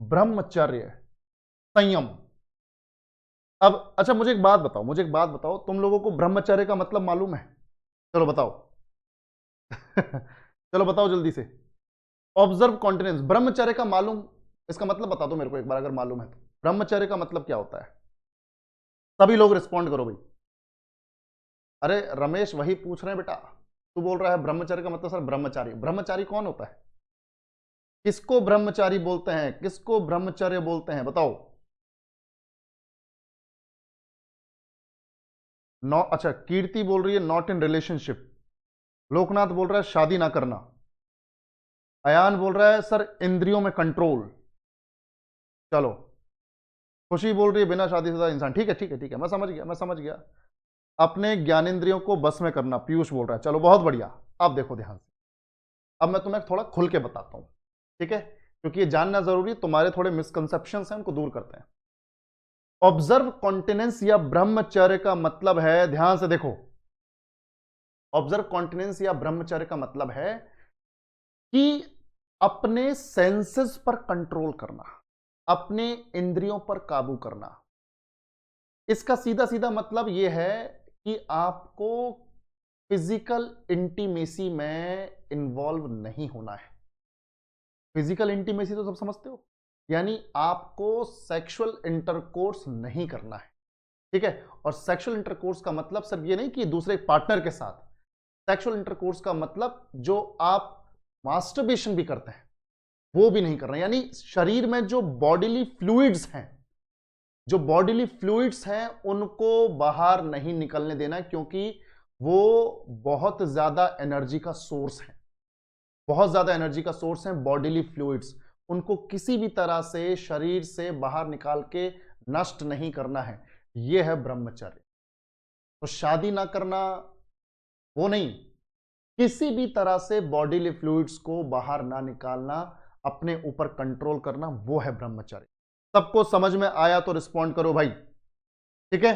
ब्रह्मचर्य, संयम। अब अच्छा, मुझे एक बात बताओ, मुझे एक बात बताओ, तुम लोगों को ब्रह्मचर्य का मतलब मालूम है? चलो बताओ। चलो बताओ जल्दी से। ऑब्जर्व कॉन्टिनेंस, ब्रह्मचर्य का मालूम, इसका मतलब बता दो मेरे को एक बार, अगर मालूम है तो। ब्रह्मचर्य का मतलब क्या होता है? सभी लोग रिस्पॉन्ड करो भाई। अरे रमेश, वही पूछ रहे हैं बेटा। तू बोल रहा है ब्रह्मचर्य का मतलब सर ब्रह्मचारी। ब्रह्मचारी कौन होता है? किसको ब्रह्मचारी बोलते हैं? किसको ब्रह्मचर्य बोलते हैं? बताओ। नॉ, अच्छा, कीर्ति बोल रही है नॉट इन रिलेशनशिप। लोकनाथ बोल रहा है शादी ना करना। अयान बोल रहा है सर इंद्रियों में कंट्रोल। चलो, खुशी बोल रही है बिना शादीशुदा इंसान। ठीक है ठीक है ठीक है, मैं समझ गया, मैं समझ गया। अपने ज्ञानेंद्रियों को बस में करना, पीयूष बोल रहा है। चलो बहुत बढ़िया। अब देखो ध्यान से, अब मैं तुम्हें थोड़ा खुल के बताता हूं, ठीक है, क्योंकि ये जानना जरूरी, तुम्हारे थोड़े मिसकंसेप्शन हैं उनको दूर करते हैं। ऑब्जर्व कॉन्टिनेंस या ब्रह्मचर्य का मतलब है, ध्यान से देखो, ऑब्जर्व कॉन्टिनेंस या ब्रह्मचर्य का मतलब है कि अपने सेंसेस पर कंट्रोल करना, अपने इंद्रियों पर काबू करना। इसका सीधा सीधा मतलब यह है कि आपको फिजिकल इंटीमेसी में इन्वॉल्व नहीं होना है। फिजिकल इंटीमेसी तो सब समझते हो, यानी आपको सेक्सुअल इंटरकोर्स नहीं करना है, ठीक है। और सेक्सुअल इंटरकोर्स का मतलब सिर्फ ये नहीं कि दूसरे पार्टनर के साथ। सेक्सुअल इंटरकोर्स का मतलब जो आप मास्टरबेशन भी करते हैं वो भी नहीं करना, यानी शरीर में जो बॉडीली फ्लूइड्स हैं, जो बॉडीली फ्लूइड्स हैं उनको बाहर नहीं निकलने देना, क्योंकि वो बहुत ज्यादा एनर्जी का सोर्स है, बहुत ज्यादा एनर्जी का सोर्स है बॉडीली फ्लूइड्स। उनको किसी भी तरह से शरीर से बाहर निकाल के नष्ट नहीं करना है। यह है ब्रह्मचर्य। तो शादी ना करना वो नहीं, किसी भी तरह से बॉडीली फ्लूइड्स को बाहर ना निकालना, अपने ऊपर कंट्रोल करना, वो है ब्रह्मचर्य। सबको समझ में आया तो रिस्पॉन्ड करो भाई, ठीक है,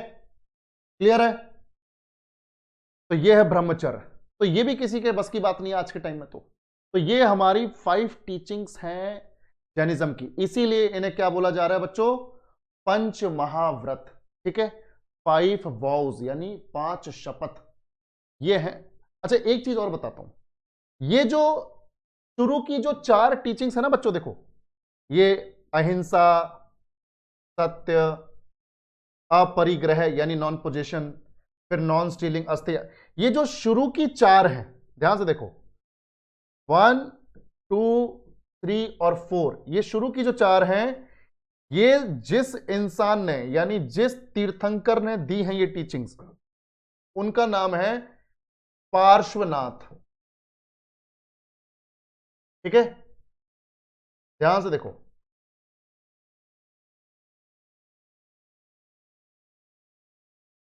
क्लियर है? तो ये है ब्रह्मचर्य। तो ये भी किसी के बस की बात नहीं है आज के टाइम में। तो ये हमारी 5 टीचिंग्स हैं जैनिज्म की, इसीलिए इन्हें क्या बोला जा रहा है बच्चों? पंच महाव्रत, ठीक है। 5 वॉव्स यानी 5 शपथ ये है। अच्छा, एक चीज और बताता हूं, ये जो शुरू की जो 4 टीचिंग्स है ना बच्चों, देखो, ये अहिंसा, सत्य, अपरिग्रह यानी नॉन पोजेशन, फिर नॉन स्टीलिंग, अस्तेय, ये जो शुरू की 4 हैं, ध्यान से देखो, 1, 2, 3 और 4, ये शुरू की जो 4 हैं, ये जिस इंसान ने यानी जिस तीर्थंकर ने दी हैं ये टीचिंग्स, उनका नाम है पार्श्वनाथ। ठीक है, ध्यान से देखो,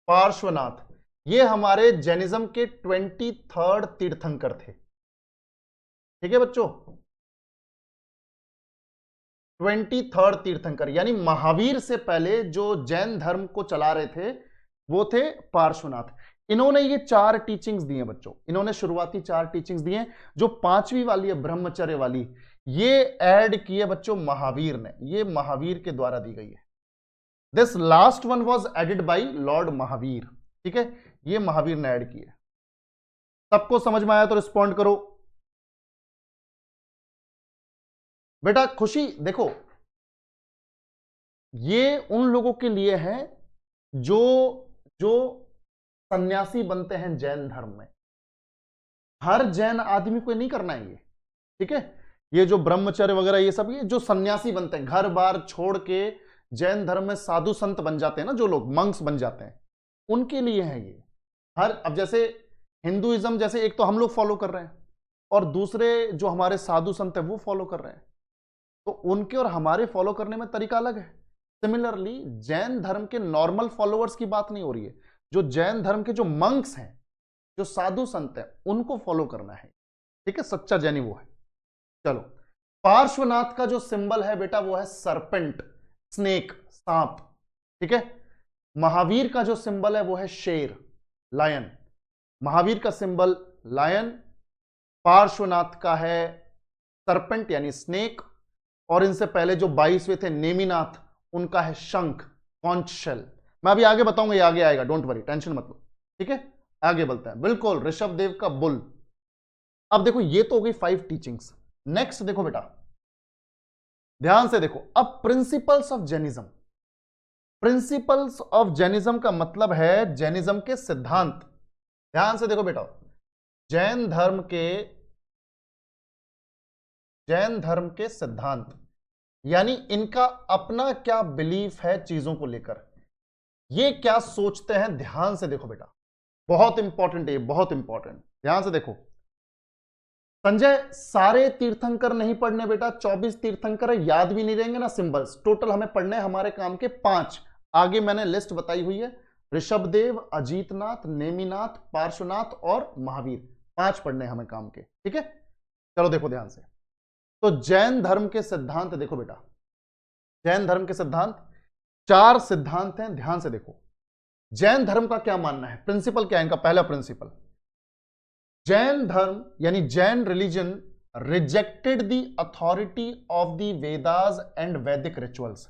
पार्श्वनाथ ये हमारे जैनिज्म के 23rd तीर्थंकर थे। ठीक है बच्चों, 23rd तीर्थंकर, यानी महावीर से पहले जो जैन धर्म को चला रहे थे वो थे पार्श्वनाथ। इन्होंने ये 4 टीचिंग्स दी हैं बच्चों, इन्होंने शुरुआती 4 टीचिंग्स दी हैं। जो 5वीं वाली है ब्रह्मचर्य वाली, ये ऐड की है बच्चों महावीर ने, ये महावीर के द्वारा दी गई है। This last one was added by Lord Mahavir. ठीक है, ये महावीर ने ऐड की है। सबको समझ में आया तो रिस्पॉन्ड करो बेटा। खुशी देखो, ये उन लोगों के लिए है जो जो सन्यासी बनते हैं जैन धर्म में। हर जैन आदमी को नहीं करना है ये, ठीक है। ये जो ब्रह्मचर्य वगैरह ये सब, ये जो सन्यासी बनते हैं, घर बार छोड़ के जैन धर्म में साधु संत बन जाते हैं ना, जो लोग मंक्स बन जाते हैं, उनके लिए है ये। अब जैसे हिंदुइज्म, जैसे एक तो हम लोग फॉलो कर रहे हैं और दूसरे जो हमारे साधु संत है वो फॉलो कर रहे हैं, तो उनके और हमारे फॉलो करने में तरीका अलग है। सिमिलरली जैन धर्म के नॉर्मल फॉलोअर्स की बात नहीं हो रही है, जो जैन धर्म के जो मंक्स हैं, जो साधु संत हैं, उनको फॉलो करना है। ठीक है, सच्चा जैनी वो है। चलो, पार्श्वनाथ का जो सिंबल है बेटा वो है सरपेंट, स्नेक, सांप। ठीक है, महावीर का जो सिंबल है वो है शेर, लायन। महावीर का सिंबल लायन, पार्श्वनाथ का है सरपेंट यानी स्नेक, और इनसे पहले जो 22वें थे नेमिनाथ, उनका है शंख, कॉन्च शेल। मैं अभी आगे बताऊंगा, ये आगे आएगा, डोंट वरी, टेंशन मत लो। ठीक है, आगे बढ़ते हैं। बिल्कुल, ऋषभ देव का बुल। अब देखो, ये तो हो गई 5 टीचिंग्स। नेक्स्ट देखो बेटा, ध्यान से देखो, अब principles of Jainism. Principles of Jainism का मतलब है जैनिज्म के सिद्धांत। ध्यान से देखो बेटा, जैन धर्म के सिद्धांत, यानी इनका अपना क्या बिलीफ है चीजों को लेकर, ये क्या सोचते हैं। ध्यान से देखो बेटा, बहुत इंपॉर्टेंट है, बहुत इंपॉर्टेंट। ध्यान से देखो संजय, सारे तीर्थंकर नहीं पढ़ने बेटा, 24 तीर्थंकर है, याद भी नहीं रहेंगे ना सिंबल्स। टोटल हमें पढ़ने हमारे काम के 5, आगे मैंने लिस्ट बताई हुई है। ऋषभदेव, अजीतनाथ, नेमिनाथ, पार्श्वनाथ और महावीर, 5 पढ़ने हमें काम के। ठीक है, चलो देखो ध्यान से। तो जैन धर्म के सिद्धांत देखो बेटा, जैन धर्म के सिद्धांत 4 सिद्धांत हैं। ध्यान से देखो, जैन धर्म का क्या मानना है, प्रिंसिपल क्या है इनका। पहला प्रिंसिपल, जैन धर्म यानी Jain religion rejected the authority of the Vedas and वैदिक रिचुअल्स।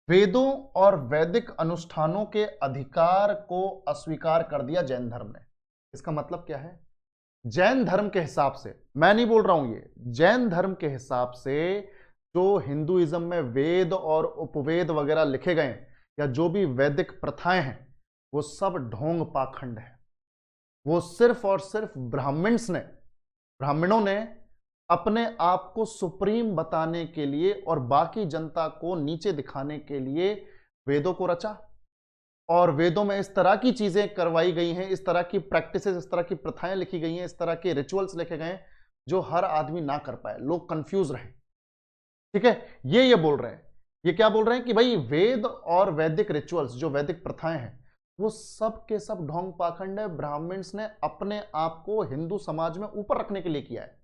वेदों और वैदिक अनुष्ठानों के अधिकार को अस्वीकार कर दिया जैन धर्म ने। इसका मतलब क्या है, जैन धर्म के हिसाब से, मैं नहीं बोल रहा हूं ये, जैन धर्म के हिसाब से जो हिंदुइज्म में वेद और उपवेद वगैरह लिखे गए या जो भी वैदिक प्रथाएं हैं, वो सब ढोंग पाखंड है। वो सिर्फ और सिर्फ ब्राह्मणों ने अपने आप को सुप्रीम बताने के लिए और बाकी जनता को नीचे दिखाने के लिए वेदों को रचा, और वेदों में इस तरह की चीजें करवाई गई हैं, इस तरह की प्रैक्टिसेस, इस तरह की प्रथाएं लिखी गई हैं, इस तरह के रिचुअल्स लिखे गए हैं जो हर आदमी ना कर पाए, लोग कंफ्यूज रहे। ठीक है, ये बोल रहे हैं, ये क्या बोल रहे हैं कि भाई वेद और वैदिक रिचुअल्स, जो वैदिक प्रथाएं हैं, वो सब के सब ढोंग पाखंड है। ब्राह्मण्स ने अपने आप को हिंदू समाज में ऊपर रखने के लिए किया है,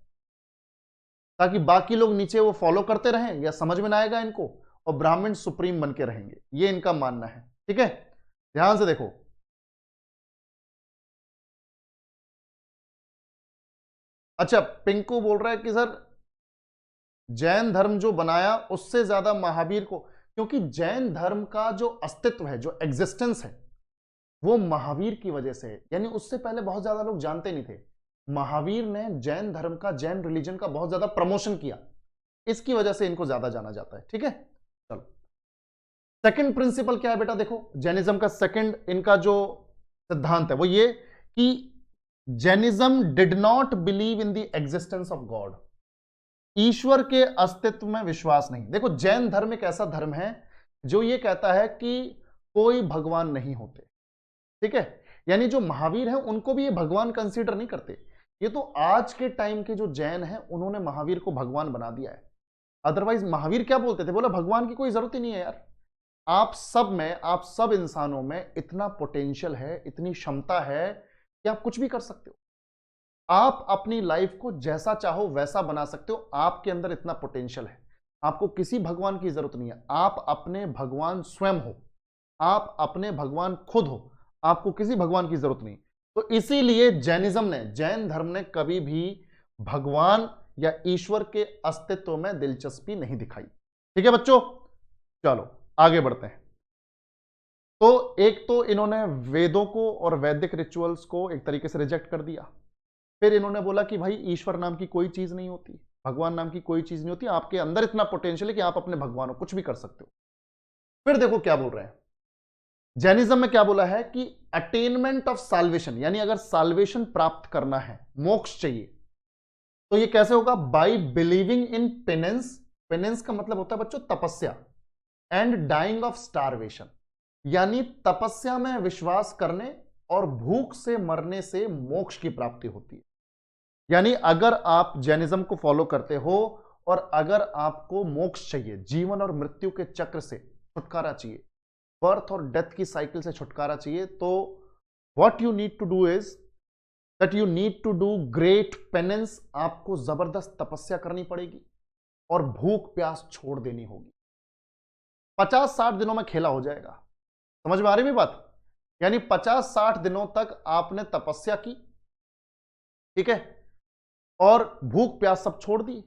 ताकि बाकी लोग नीचे वो फॉलो करते रहें, या समझ में ना आएगा इनको, और ब्राह्मण सुप्रीम बन के रहेंगे, ये इनका मानना है। ठीक है, ध्यान से देखो, अच्छा पिंकू बोल रहा है कि सर जैन धर्म जो बनाया उससे ज्यादा महावीर को, क्योंकि जैन धर्म का जो अस्तित्व है, जो एग्जिस्टेंस है, वो महावीर की वजह से है। यानी उससे पहले बहुत ज्यादा लोग जानते नहीं थे। महावीर ने जैन धर्म का, जैन रिलीजन का बहुत ज्यादा प्रमोशन किया, इसकी वजह से इनको ज्यादा जाना जाता है। ठीक है, चलो सेकंड प्रिंसिपल क्या है बेटा, देखो जैनिज्म का सेकंड इनका जो सिद्धांत है वो ये कि Jainism did not believe in the existence of God. ईश्वर के अस्तित्व में विश्वास नहीं। देखो जैन धर्म एक ऐसा धर्म है जो ये कहता है कि कोई भगवान नहीं होते। ठीक है, यानी जो महावीर हैं उनको भी ये भगवान कंसीडर नहीं करते। ये तो आज के टाइम के जो जैन हैं उन्होंने महावीर को भगवान बना दिया है। अदरवाइज महावीर क्या बोलते थे, बोला भगवान की कोई जरूरत ही नहीं है यार, आप सब में, आप सब इंसानों में इतना पोटेंशियल है, इतनी क्षमता है कि आप कुछ भी कर सकते हो। आप अपनी लाइफ को जैसा चाहो वैसा बना सकते हो, आपके अंदर इतना पोटेंशियल है, आपको किसी भगवान की जरूरत नहीं है। आप अपने भगवान स्वयं हो, आप अपने भगवान खुद हो, आपको किसी भगवान की जरूरत नहीं। तो इसीलिए जैनिज्म ने, जैन धर्म ने कभी भी भगवान या ईश्वर के अस्तित्व में दिलचस्पी नहीं दिखाई। ठीक है बच्चों, चलो आगे बढ़ते हैं। तो एक तो इन्होंने वेदों को और वैदिक रिचुअल्स को एक तरीके से रिजेक्ट कर दिया। फिर इन्होंने बोला कि भाई ईश्वर नाम की कोई चीज नहीं होती, भगवान नाम की कोई चीज नहीं होती, आपके अंदर इतना पोटेंशियल है कि आप अपने भगवान हो, कुछ भी कर सकते हो। फिर देखो क्या बोल रहे हैं, जैनिज्म में क्या बोला है कि अटेनमेंट ऑफ साल्वेशन, यानी अगर साल्वेशन प्राप्त करना है, मोक्ष चाहिए, तो ये कैसे होगा, bye believing in penance. Penance का मतलब होता है बच्चों तपस्या, एंड डाइंग ऑफ स्टारवेशन, यानी तपस्या में विश्वास करने और भूख से मरने से मोक्ष की प्राप्ति होती है। यानी अगर आप जैनिज्म को फॉलो करते हो और अगर आपको मोक्ष चाहिए, जीवन और मृत्यु के चक्र से छुटकारा चाहिए, बर्थ और डेथ की साइकिल से छुटकारा चाहिए, तो what you need to do is that you need to do great penance. आपको जबरदस्त तपस्या करनी पड़ेगी और भूख प्यास छोड़ देनी होगी। 50-60 दिनों में खेला हो जाएगा। समझ में आ रही है बात? यानी 50-60 दिनों तक आपने तपस्या की, ठीक है, और भूख प्यास सब छोड़ दी,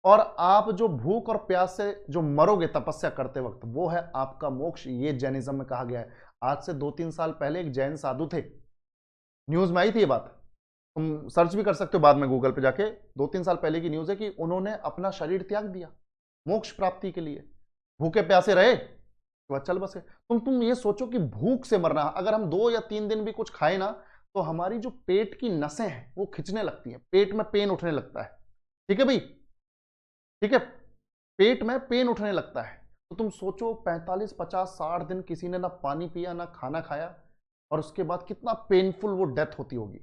और आप जो भूख और प्यास से जो मरोगे तपस्या करते वक्त, वो है आपका मोक्ष। ये जैनिज्म में कहा गया है। आज से 2-3 साल पहले एक जैन साधु थे, न्यूज में आई थी ये बात, तुम सर्च भी कर सकते हो बाद में गूगल पे जाके, 2-3 साल पहले की न्यूज है कि उन्होंने अपना शरीर त्याग दिया मोक्ष प्राप्ति के लिए। भूखे प्यासे रहे, चल बसे। तुम ये सोचो कि भूख से मरना, अगर हम 2 या 3 दिन भी कुछ खाए ना, तो हमारी जो पेट की नसें हैं वो खिंचने लगती हैं, पेट में पेन उठने लगता है। ठीक है भाई, ठीक है, पेट में पेन उठने लगता है। तो तुम सोचो 45, 50, 60 दिन किसी ने ना पानी पिया ना खाना खाया, और उसके बाद कितना पेनफुल वो डेथ होती होगी।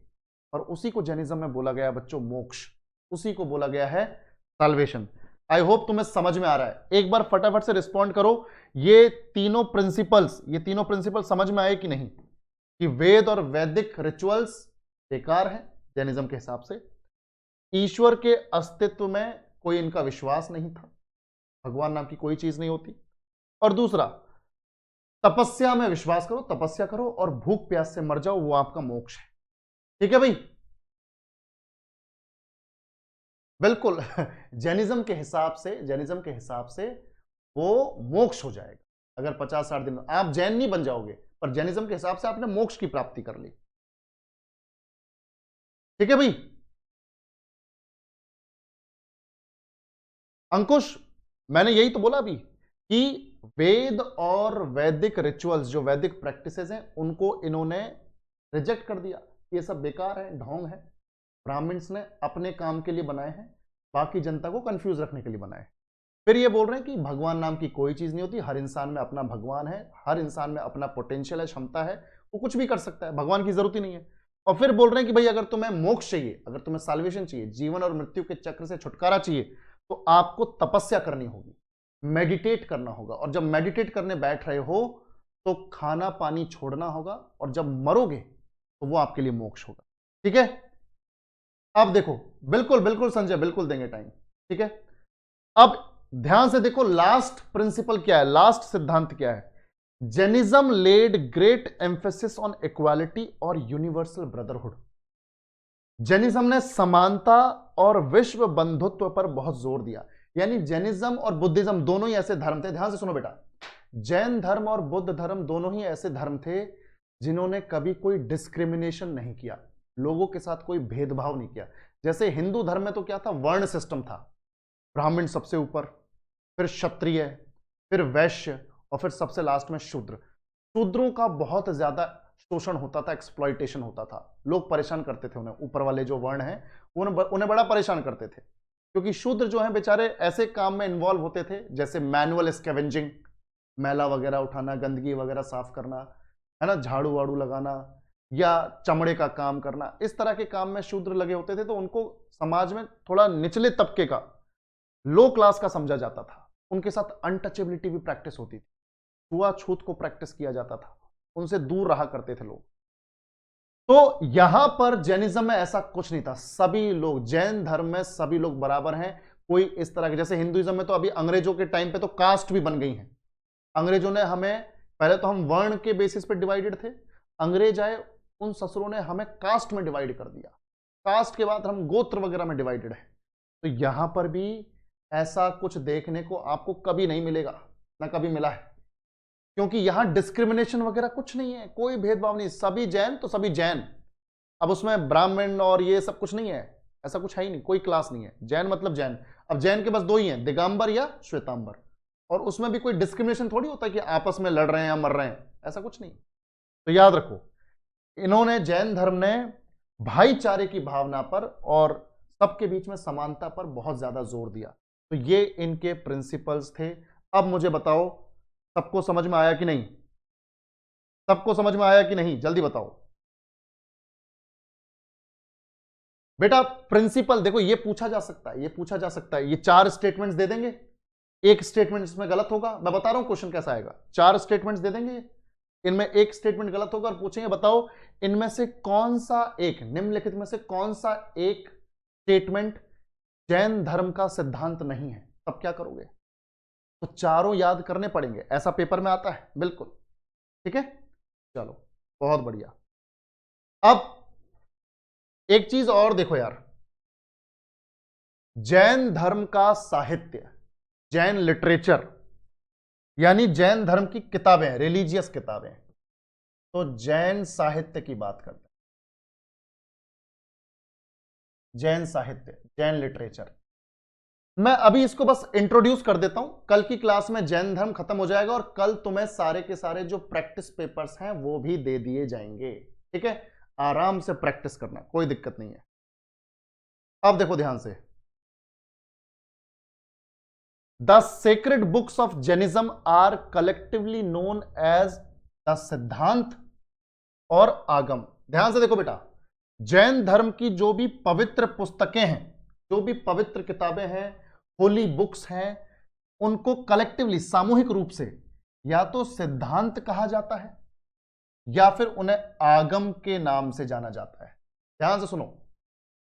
और उसी को जैनिज्म में बोला गया है बच्चों मोक्ष, उसी को बोला गया है साल्वेशन। आई होप तुम्हें समझ में आ रहा है। एक बार फटाफट से रिस्पॉन्ड करो, ये तीनों प्रिंसिपल समझ में आए कि नहीं, कि वेद और वैदिक रिचुअल्स बेकार है जैनिज्म के हिसाब से, ईश्वर के अस्तित्व में कोई इनका विश्वास नहीं था, भगवान नाम की कोई चीज नहीं होती, और दूसरा तपस्या में विश्वास करो, तपस्या करो और भूख प्यास से मर जाओ, वो आपका मोक्ष है। ठीक है भाई, बिल्कुल जैनिज्म के हिसाब से वो मोक्ष हो जाएगा। अगर 50-60 दिन, आप जैन नहीं बन जाओगे, पर जैनिज्म के हिसाब से आपने मोक्ष की प्राप्ति कर ली। ठीक है भाई अंकुश, मैंने यही तो बोला अभी कि वेद और वैदिक रिचुअल्स, जो वैदिक प्रैक्टिसेस हैं, उनको इन्होंने रिजेक्ट कर दिया, ये सब बेकार है, ढोंग है, ब्राह्मण्स ने अपने काम के लिए बनाए हैं, बाकी जनता को कंफ्यूज रखने के लिए बनाए। फिर ये बोल रहे हैं कि भगवान नाम की कोई चीज नहीं होती, हर इंसान में अपना भगवान है, हर इंसान में अपना पोटेंशियल है, क्षमता है, वो कुछ भी कर सकता है, भगवान की जरूरत ही नहीं है। और फिर बोल रहे हैं कि भाई अगर तुम्हें मोक्ष चाहिए, अगर तुम्हें साल्वेशन चाहिए, जीवन और मृत्यु के चक्र से छुटकारा चाहिए, तो आपको तपस्या करनी होगी, मेडिटेट करना होगा, और जब मेडिटेट करने बैठ रहे हो तो खाना पानी छोड़ना होगा, और जब मरोगे तो वो आपके लिए मोक्ष होगा। ठीक है, अब देखो, बिल्कुल बिल्कुल संजय, बिल्कुल देंगे टाइम। ठीक है, अब ध्यान से देखो, लास्ट प्रिंसिपल क्या है, लास्ट सिद्धांत क्या है। Jainism laid great emphasis on equality और यूनिवर्सल ब्रदरहुड। जैनिज्म ने समानता और विश्व बंधुत्व पर बहुत जोर दिया। यानी जैनिज्म और बुद्धिज्म दोनों ही ऐसे धर्म थे, ध्यान से सुनो बेटा, जैन धर्म और बुद्ध धर्म दोनों ही ऐसे धर्म थे जिन्होंने कभी कोई डिस्क्रिमिनेशन नहीं किया, लोगों के साथ कोई भेदभाव नहीं किया। जैसे हिंदू धर्म में तो क्या था, वर्ण सिस्टम था, ब्राह्मण सबसे ऊपर, फिर क्षत्रिय, फिर वैश्य, और फिर सबसे लास्ट में शूद्र। शूद्रों का बहुत ज्यादा शोषण होता था, एक्सप्लॉइटेशन होता था, लोग परेशान करते थे उन्हें, ऊपर वाले जो वर्ण हैं उन्हें बड़ा परेशान करते थे, क्योंकि शूद्र जो हैं बेचारे ऐसे काम में इन्वॉल्व होते थे जैसे मैनुअल स्कैवेंजिंग, मैला वगैरह उठाना, गंदगी वगैरह साफ करना, है ना, झाड़ू वाड़ू लगाना, या चमड़े का काम करना, इस तरह के काम में शूद्र लगे होते थे, तो उनको समाज में थोड़ा निचले तबके का, लो क्लास का समझा जाता था। उनके साथ अनटचेबिलिटी भी प्रैक्टिस होती थी, छुआछूत को प्रैक्टिस किया जाता था, उनसे दूर रहा करते थे लोग। तो यहां पर जैनिज्म में ऐसा कुछ नहीं था, सभी लोग, जैन धर्म में सभी लोग बराबर हैं। कोई इस तरह के, जैसे हिंदुइज्म में तो अभी अंग्रेजों के टाइम पे तो कास्ट भी बन गई हैं। अंग्रेजों ने हमें, पहले तो हम वर्ण के बेसिस पे डिवाइडेड थे, अंग्रेज आए, उन ससुरों ने हमें कास्ट में डिवाइड कर दिया, कास्ट के बाद हम गोत्र वगैरह में डिवाइडेड है। तो यहां पर भी ऐसा कुछ देखने को आपको कभी नहीं मिलेगा, ना कभी मिला है, क्योंकि यहां डिस्क्रिमिनेशन वगैरह कुछ नहीं है, कोई भेदभाव नहीं, सभी जैन तो सभी जैन। अब उसमें ब्राह्मण और ये सब कुछ नहीं है, ऐसा कुछ है ही नहीं, कोई क्लास नहीं है, जैन मतलब जैन। अब जैन के बस दो ही हैं, दिगंबर या श्वेतांबर, और उसमें भी कोई डिस्क्रिमिनेशन थोड़ी होता है कि आपस में लड़ रहे हैं या मर रहे हैं, ऐसा कुछ नहीं। तो याद रखो, इन्होंने, जैन धर्म ने भाईचारे की भावना पर और सबके बीच में समानता पर बहुत ज्यादा जोर दिया। तो ये इनके प्रिंसिपल्स थे। अब मुझे बताओ, सबको समझ में आया कि नहीं? सबको समझ में आया कि नहीं, जल्दी बताओ बेटा। प्रिंसिपल देखो, ये पूछा जा सकता है, ये पूछा जा सकता है, ये 4 स्टेटमेंट्स दे देंगे, एक स्टेटमेंट इसमें गलत होगा, मैं बता रहा हूं क्वेश्चन कैसा आएगा, 4 स्टेटमेंट्स दे देंगे, इनमें एक स्टेटमेंट गलत होगा और पूछेंगे बताओ इनमें से कौन सा एक, निम्नलिखित में से कौन सा एक स्टेटमेंट जैन धर्म का सिद्धांत नहीं है, तब क्या करोगे? तो चारों याद करने पड़ेंगे, ऐसा पेपर में आता है बिल्कुल, ठीक है। चलो बहुत बढ़िया। अब एक चीज और देखो यार, जैन धर्म का साहित्य, जैन लिटरेचर, यानी जैन धर्म की किताबें, रिलीजियस किताबें, तो जैन साहित्य की बात करते हैं, जैन साहित्य, जैन लिटरेचर। मैं अभी इसको बस इंट्रोड्यूस कर देता हूं, कल की क्लास में जैन धर्म खत्म हो जाएगा और कल तुम्हें सारे के सारे जो प्रैक्टिस पेपर्स हैं वो भी दे दिए जाएंगे, ठीक है। आराम से प्रैक्टिस करना, कोई दिक्कत नहीं है। अब देखो ध्यान से, the sacred books of Jainism are collectively known as the Siddhanta और आगम। ध्यान से देखो बेटा, जैन धर्म की जो भी पवित्र पुस्तकें हैं, जो भी पवित्र किताबें हैं, होली बुक्स हैं, उनको कलेक्टिवली, सामूहिक रूप से या तो सिद्धांत कहा जाता है या फिर उन्हें आगम के नाम से जाना जाता है। ध्यान से सुनो,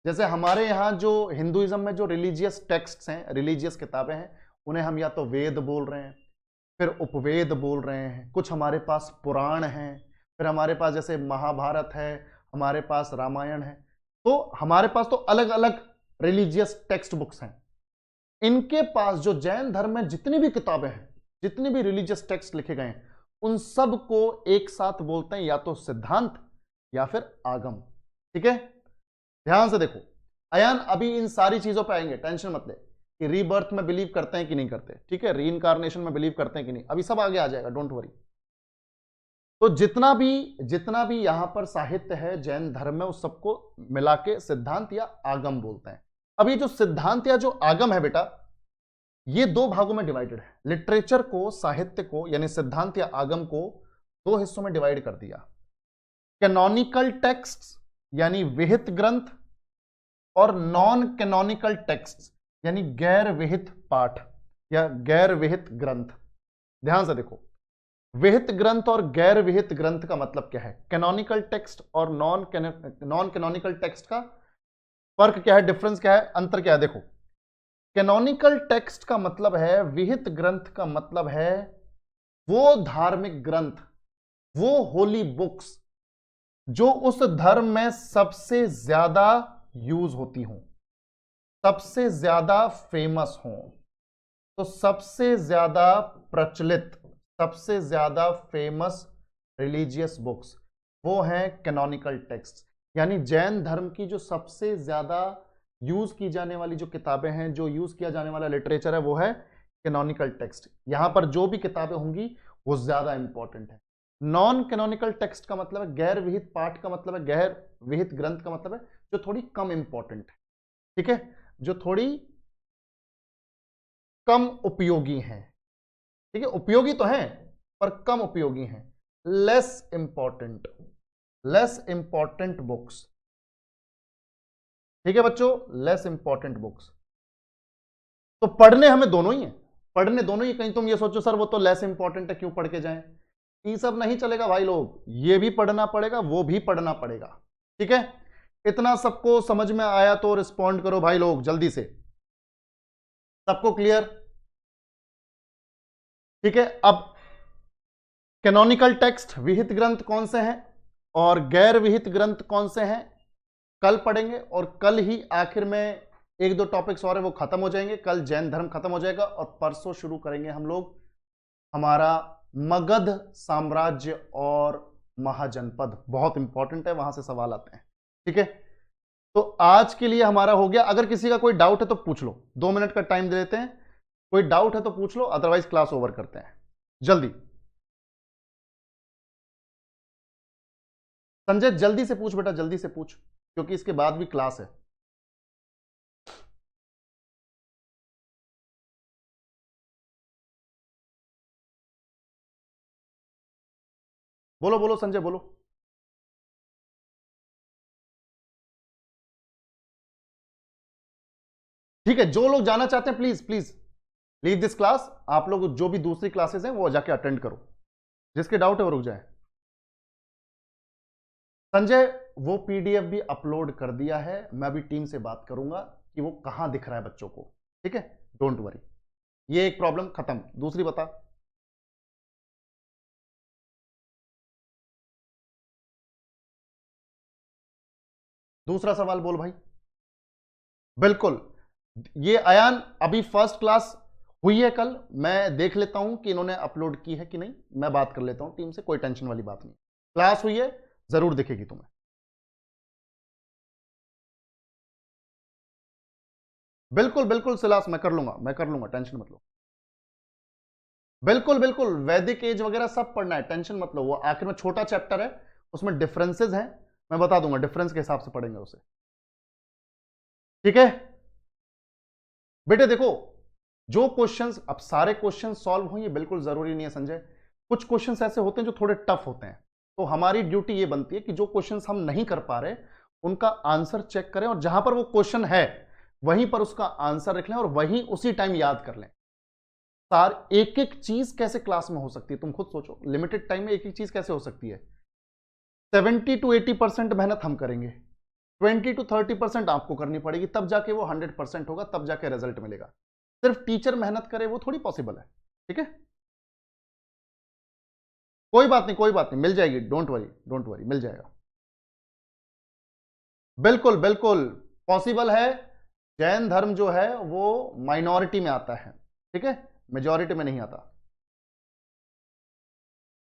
जैसे हमारे यहां जो हिंदुइज्म में जो रिलीजियस टेक्स्ट्स हैं, रिलीजियस किताबें हैं, उन्हें हम या तो वेद बोल रहे हैं, फिर उपवेद बोल रहे हैं, कुछ हमारे पास पुराण हैं, फिर हमारे पास जैसे महाभारत है, हमारे पास रामायण है, तो हमारे पास तो अलग अलग रिलीजियस टेक्स्ट बुक्स हैं। इनके पास जो जैन धर्म में जितनी भी किताबें हैं, जितने भी रिलीजियस टेक्स्ट लिखे गए हैं, उन सब को एक साथ बोलते हैं या तो सिद्धांत या फिर आगम, ठीक है। ध्यान से देखो अयान, अभी इन सारी चीजों पे आएंगे, टेंशन मत ले कि रीबर्थ में बिलीव करते हैं कि नहीं करते, ठीक है, रीइंकारनेशन में बिलीव करते हैं कि नहीं, अभी सब आगे आ जाएगा, डोंट वरी। तो जितना भी यहां पर साहित्य है जैन धर्म में, उस सबको मिला के सिद्धांत या आगम बोलते हैं। अब ये जो सिद्धांत या जो आगम है बेटा, ये 2 भागों में डिवाइडेड है। लिटरेचर को, साहित्य को, यानी सिद्धांत या आगम को 2 हिस्सों में डिवाइड कर दिया, कैनोनिकल टेक्स्ट यानी विहित ग्रंथ, और नॉन कैनोनिकल टेक्स्ट यानी गैर विहित पाठ या गैर विहित ग्रंथ। ध्यान से देखो, विहित ग्रंथ और गैर विहित ग्रंथ का मतलब क्या है, कैनोनिकल टेक्स्ट और नॉन कैनोनिकल टेक्स्ट का फर्क क्या है, डिफरेंस क्या है, अंतर क्या है? देखो, कैनोनिकल टेक्स्ट का मतलब है, विहित ग्रंथ का मतलब है वो धार्मिक ग्रंथ, वो होली बुक्स जो उस धर्म में सबसे ज्यादा यूज होती हों, सबसे ज्यादा फेमस हों, तो सबसे ज्यादा प्रचलित, सबसे ज्यादा फेमस रिलीजियस बुक्स वो हैं कैनोनिकल टेक्स्ट। यानी जैन धर्म की जो सबसे ज्यादा यूज की जाने वाली जो किताबें हैं, जो यूज किया जाने वाला लिटरेचर है, वो है कैनोनिकल टेक्स्ट। यहां पर जो भी किताबें होंगी वो ज्यादा इंपॉर्टेंट है। नॉन कैनोनिकल टेक्स्ट का मतलब है, गैर विहित पाठ का मतलब है, गैर विहित ग्रंथ का मतलब है जो थोड़ी कम इंपॉर्टेंट है, ठीक है, जो थोड़ी कम उपयोगी हैं, ठीक है, उपयोगी तो हैं पर कम उपयोगी हैं, less important, less important books. ठीक है बच्चों, लेस इंपॉर्टेंट बुक्स। तो पढ़ने हमें दोनों ही है, पढ़ने दोनों ही। कहीं तुम ये सोचो सर वो तो लेस इंपॉर्टेंट है, क्यों पढ़ के जाएं? ये सब नहीं चलेगा भाई लोग, ये भी पढ़ना पड़ेगा, वो भी पढ़ना पड़ेगा। ठीक है, इतना सबको समझ में आया तो रिस्पॉन्ड करो भाई लोग जल्दी से। सबको क्लियर? ठीक है, अब कैनोनिकल टेक्स्ट विहित ग्रंथ कौन से हैं और गैर विहित ग्रंथ कौन से हैं कल पढ़ेंगे, और कल ही आखिर में एक दो टॉपिक्स और है वो खत्म हो जाएंगे। कल जैन धर्म खत्म हो जाएगा और परसों शुरू करेंगे हम लोग हमारा मगध साम्राज्य और महाजनपद। बहुत इंपॉर्टेंट है, वहां से सवाल आते हैं। ठीक है, तो आज के लिए हमारा हो गया। अगर किसी का कोई डाउट है तो पूछ लो, 2 मिनट का टाइम दे देते हैं। कोई डाउट है तो पूछ लो, अदरवाइज क्लास ओवर करते हैं जल्दी। संजय जल्दी से पूछ बेटा, जल्दी से पूछ, क्योंकि इसके बाद भी क्लास है। बोलो बोलो संजय बोलो। ठीक है, जो लोग जाना चाहते हैं please please leave this class. आप लोग जो भी दूसरी क्लासेस हैं वो जाके अटेंड करो, जिसके डाउट है वो रुक जाए। संजय वो पीडीएफ भी अपलोड कर दिया है, मैं अभी टीम से बात करूंगा कि वो कहां दिख रहा है बच्चों को। ठीक है, डोंट वरी, ये एक प्रॉब्लम खत्म। दूसरी बता। दूसरा सवाल बोल भाई। बिल्कुल, ये अयान अभी फर्स्ट क्लास हुई है कल, मैं देख लेता हूं कि इन्होंने अपलोड की है कि नहीं, मैं बात कर लेता हूं टीम से, कोई टेंशन वाली बात नहीं। क्लास हुई है, जरूर दिखेगी तुम्हें। बिल्कुल बिल्कुल सिलास मैं कर लूंगा, मैं कर लूंगा, टेंशन मत लो। बिल्कुल बिल्कुल, वैदिक एज वगैरह सब पढ़ना है, टेंशन मत लो। वो आखिर में छोटा चैप्टर है, उसमें डिफरेंसेस हैं, मैं बता दूंगा, डिफरेंस के हिसाब से पढ़ेंगे उसे। ठीक है बेटे, देखो जो क्वेश्चंस, अब सारे क्वेश्चंस सॉल्व हों ये बिल्कुल जरूरी नहीं है संजय। कुछ क्वेश्चंस ऐसे होते हैं जो थोड़े टफ होते हैं, तो हमारी ड्यूटी ये बनती है कि जो क्वेश्चंस हम नहीं कर पा रहे उनका आंसर चेक करें, और जहां पर वो क्वेश्चन है वहीं पर उसका आंसर रख लें और वहीं उसी टाइम याद कर लें। सार एक एक चीज कैसे क्लास में हो सकती है, तुम खुद सोचो, लिमिटेड टाइम में एक एक चीज कैसे हो सकती है। 70 to 80% मेहनत हम करेंगे, 20 to 30% आपको करनी पड़ेगी, तब जाके वो 100% होगा, तब जाके रिजल्ट मिलेगा। सिर्फ टीचर मेहनत करे वो थोड़ी पॉसिबल है। ठीक है, कोई बात नहीं, कोई बात नहीं, मिल जाएगी, डोंट वरी, डोंट वरी, मिल जाएगा। बिल्कुल बिल्कुल पॉसिबल है। जैन धर्म जो है वो माइनॉरिटी में आता है, ठीक है, मेजॉरिटी में नहीं आता।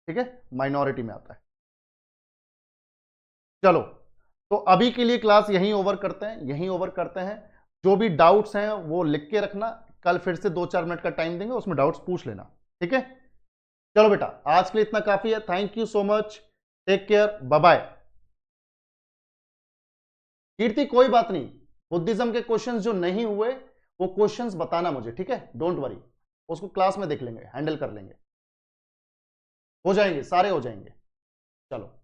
ठीक है, माइनॉरिटी में आता है। चलो, तो अभी के लिए क्लास यहीं ओवर करते हैं, यहीं ओवर करते हैं। जो भी डाउट्स हैं वो लिख के रखना, कल फिर से 2-4 मिनट का टाइम देंगे, उसमें डाउट्स पूछ लेना। ठीक है, चलो बेटा, आज के लिए इतना काफी है। Thank you so much, take care, bye bye. Kirti कोई बात नहीं, बुद्धिज्म के क्वेश्चंस जो नहीं हुए वो क्वेश्चंस बताना मुझे, ठीक है, डोंट वरी, उसको क्लास में देख लेंगे, हैंडल कर लेंगे, हो जाएंगे, सारे हो जाएंगे। चलो।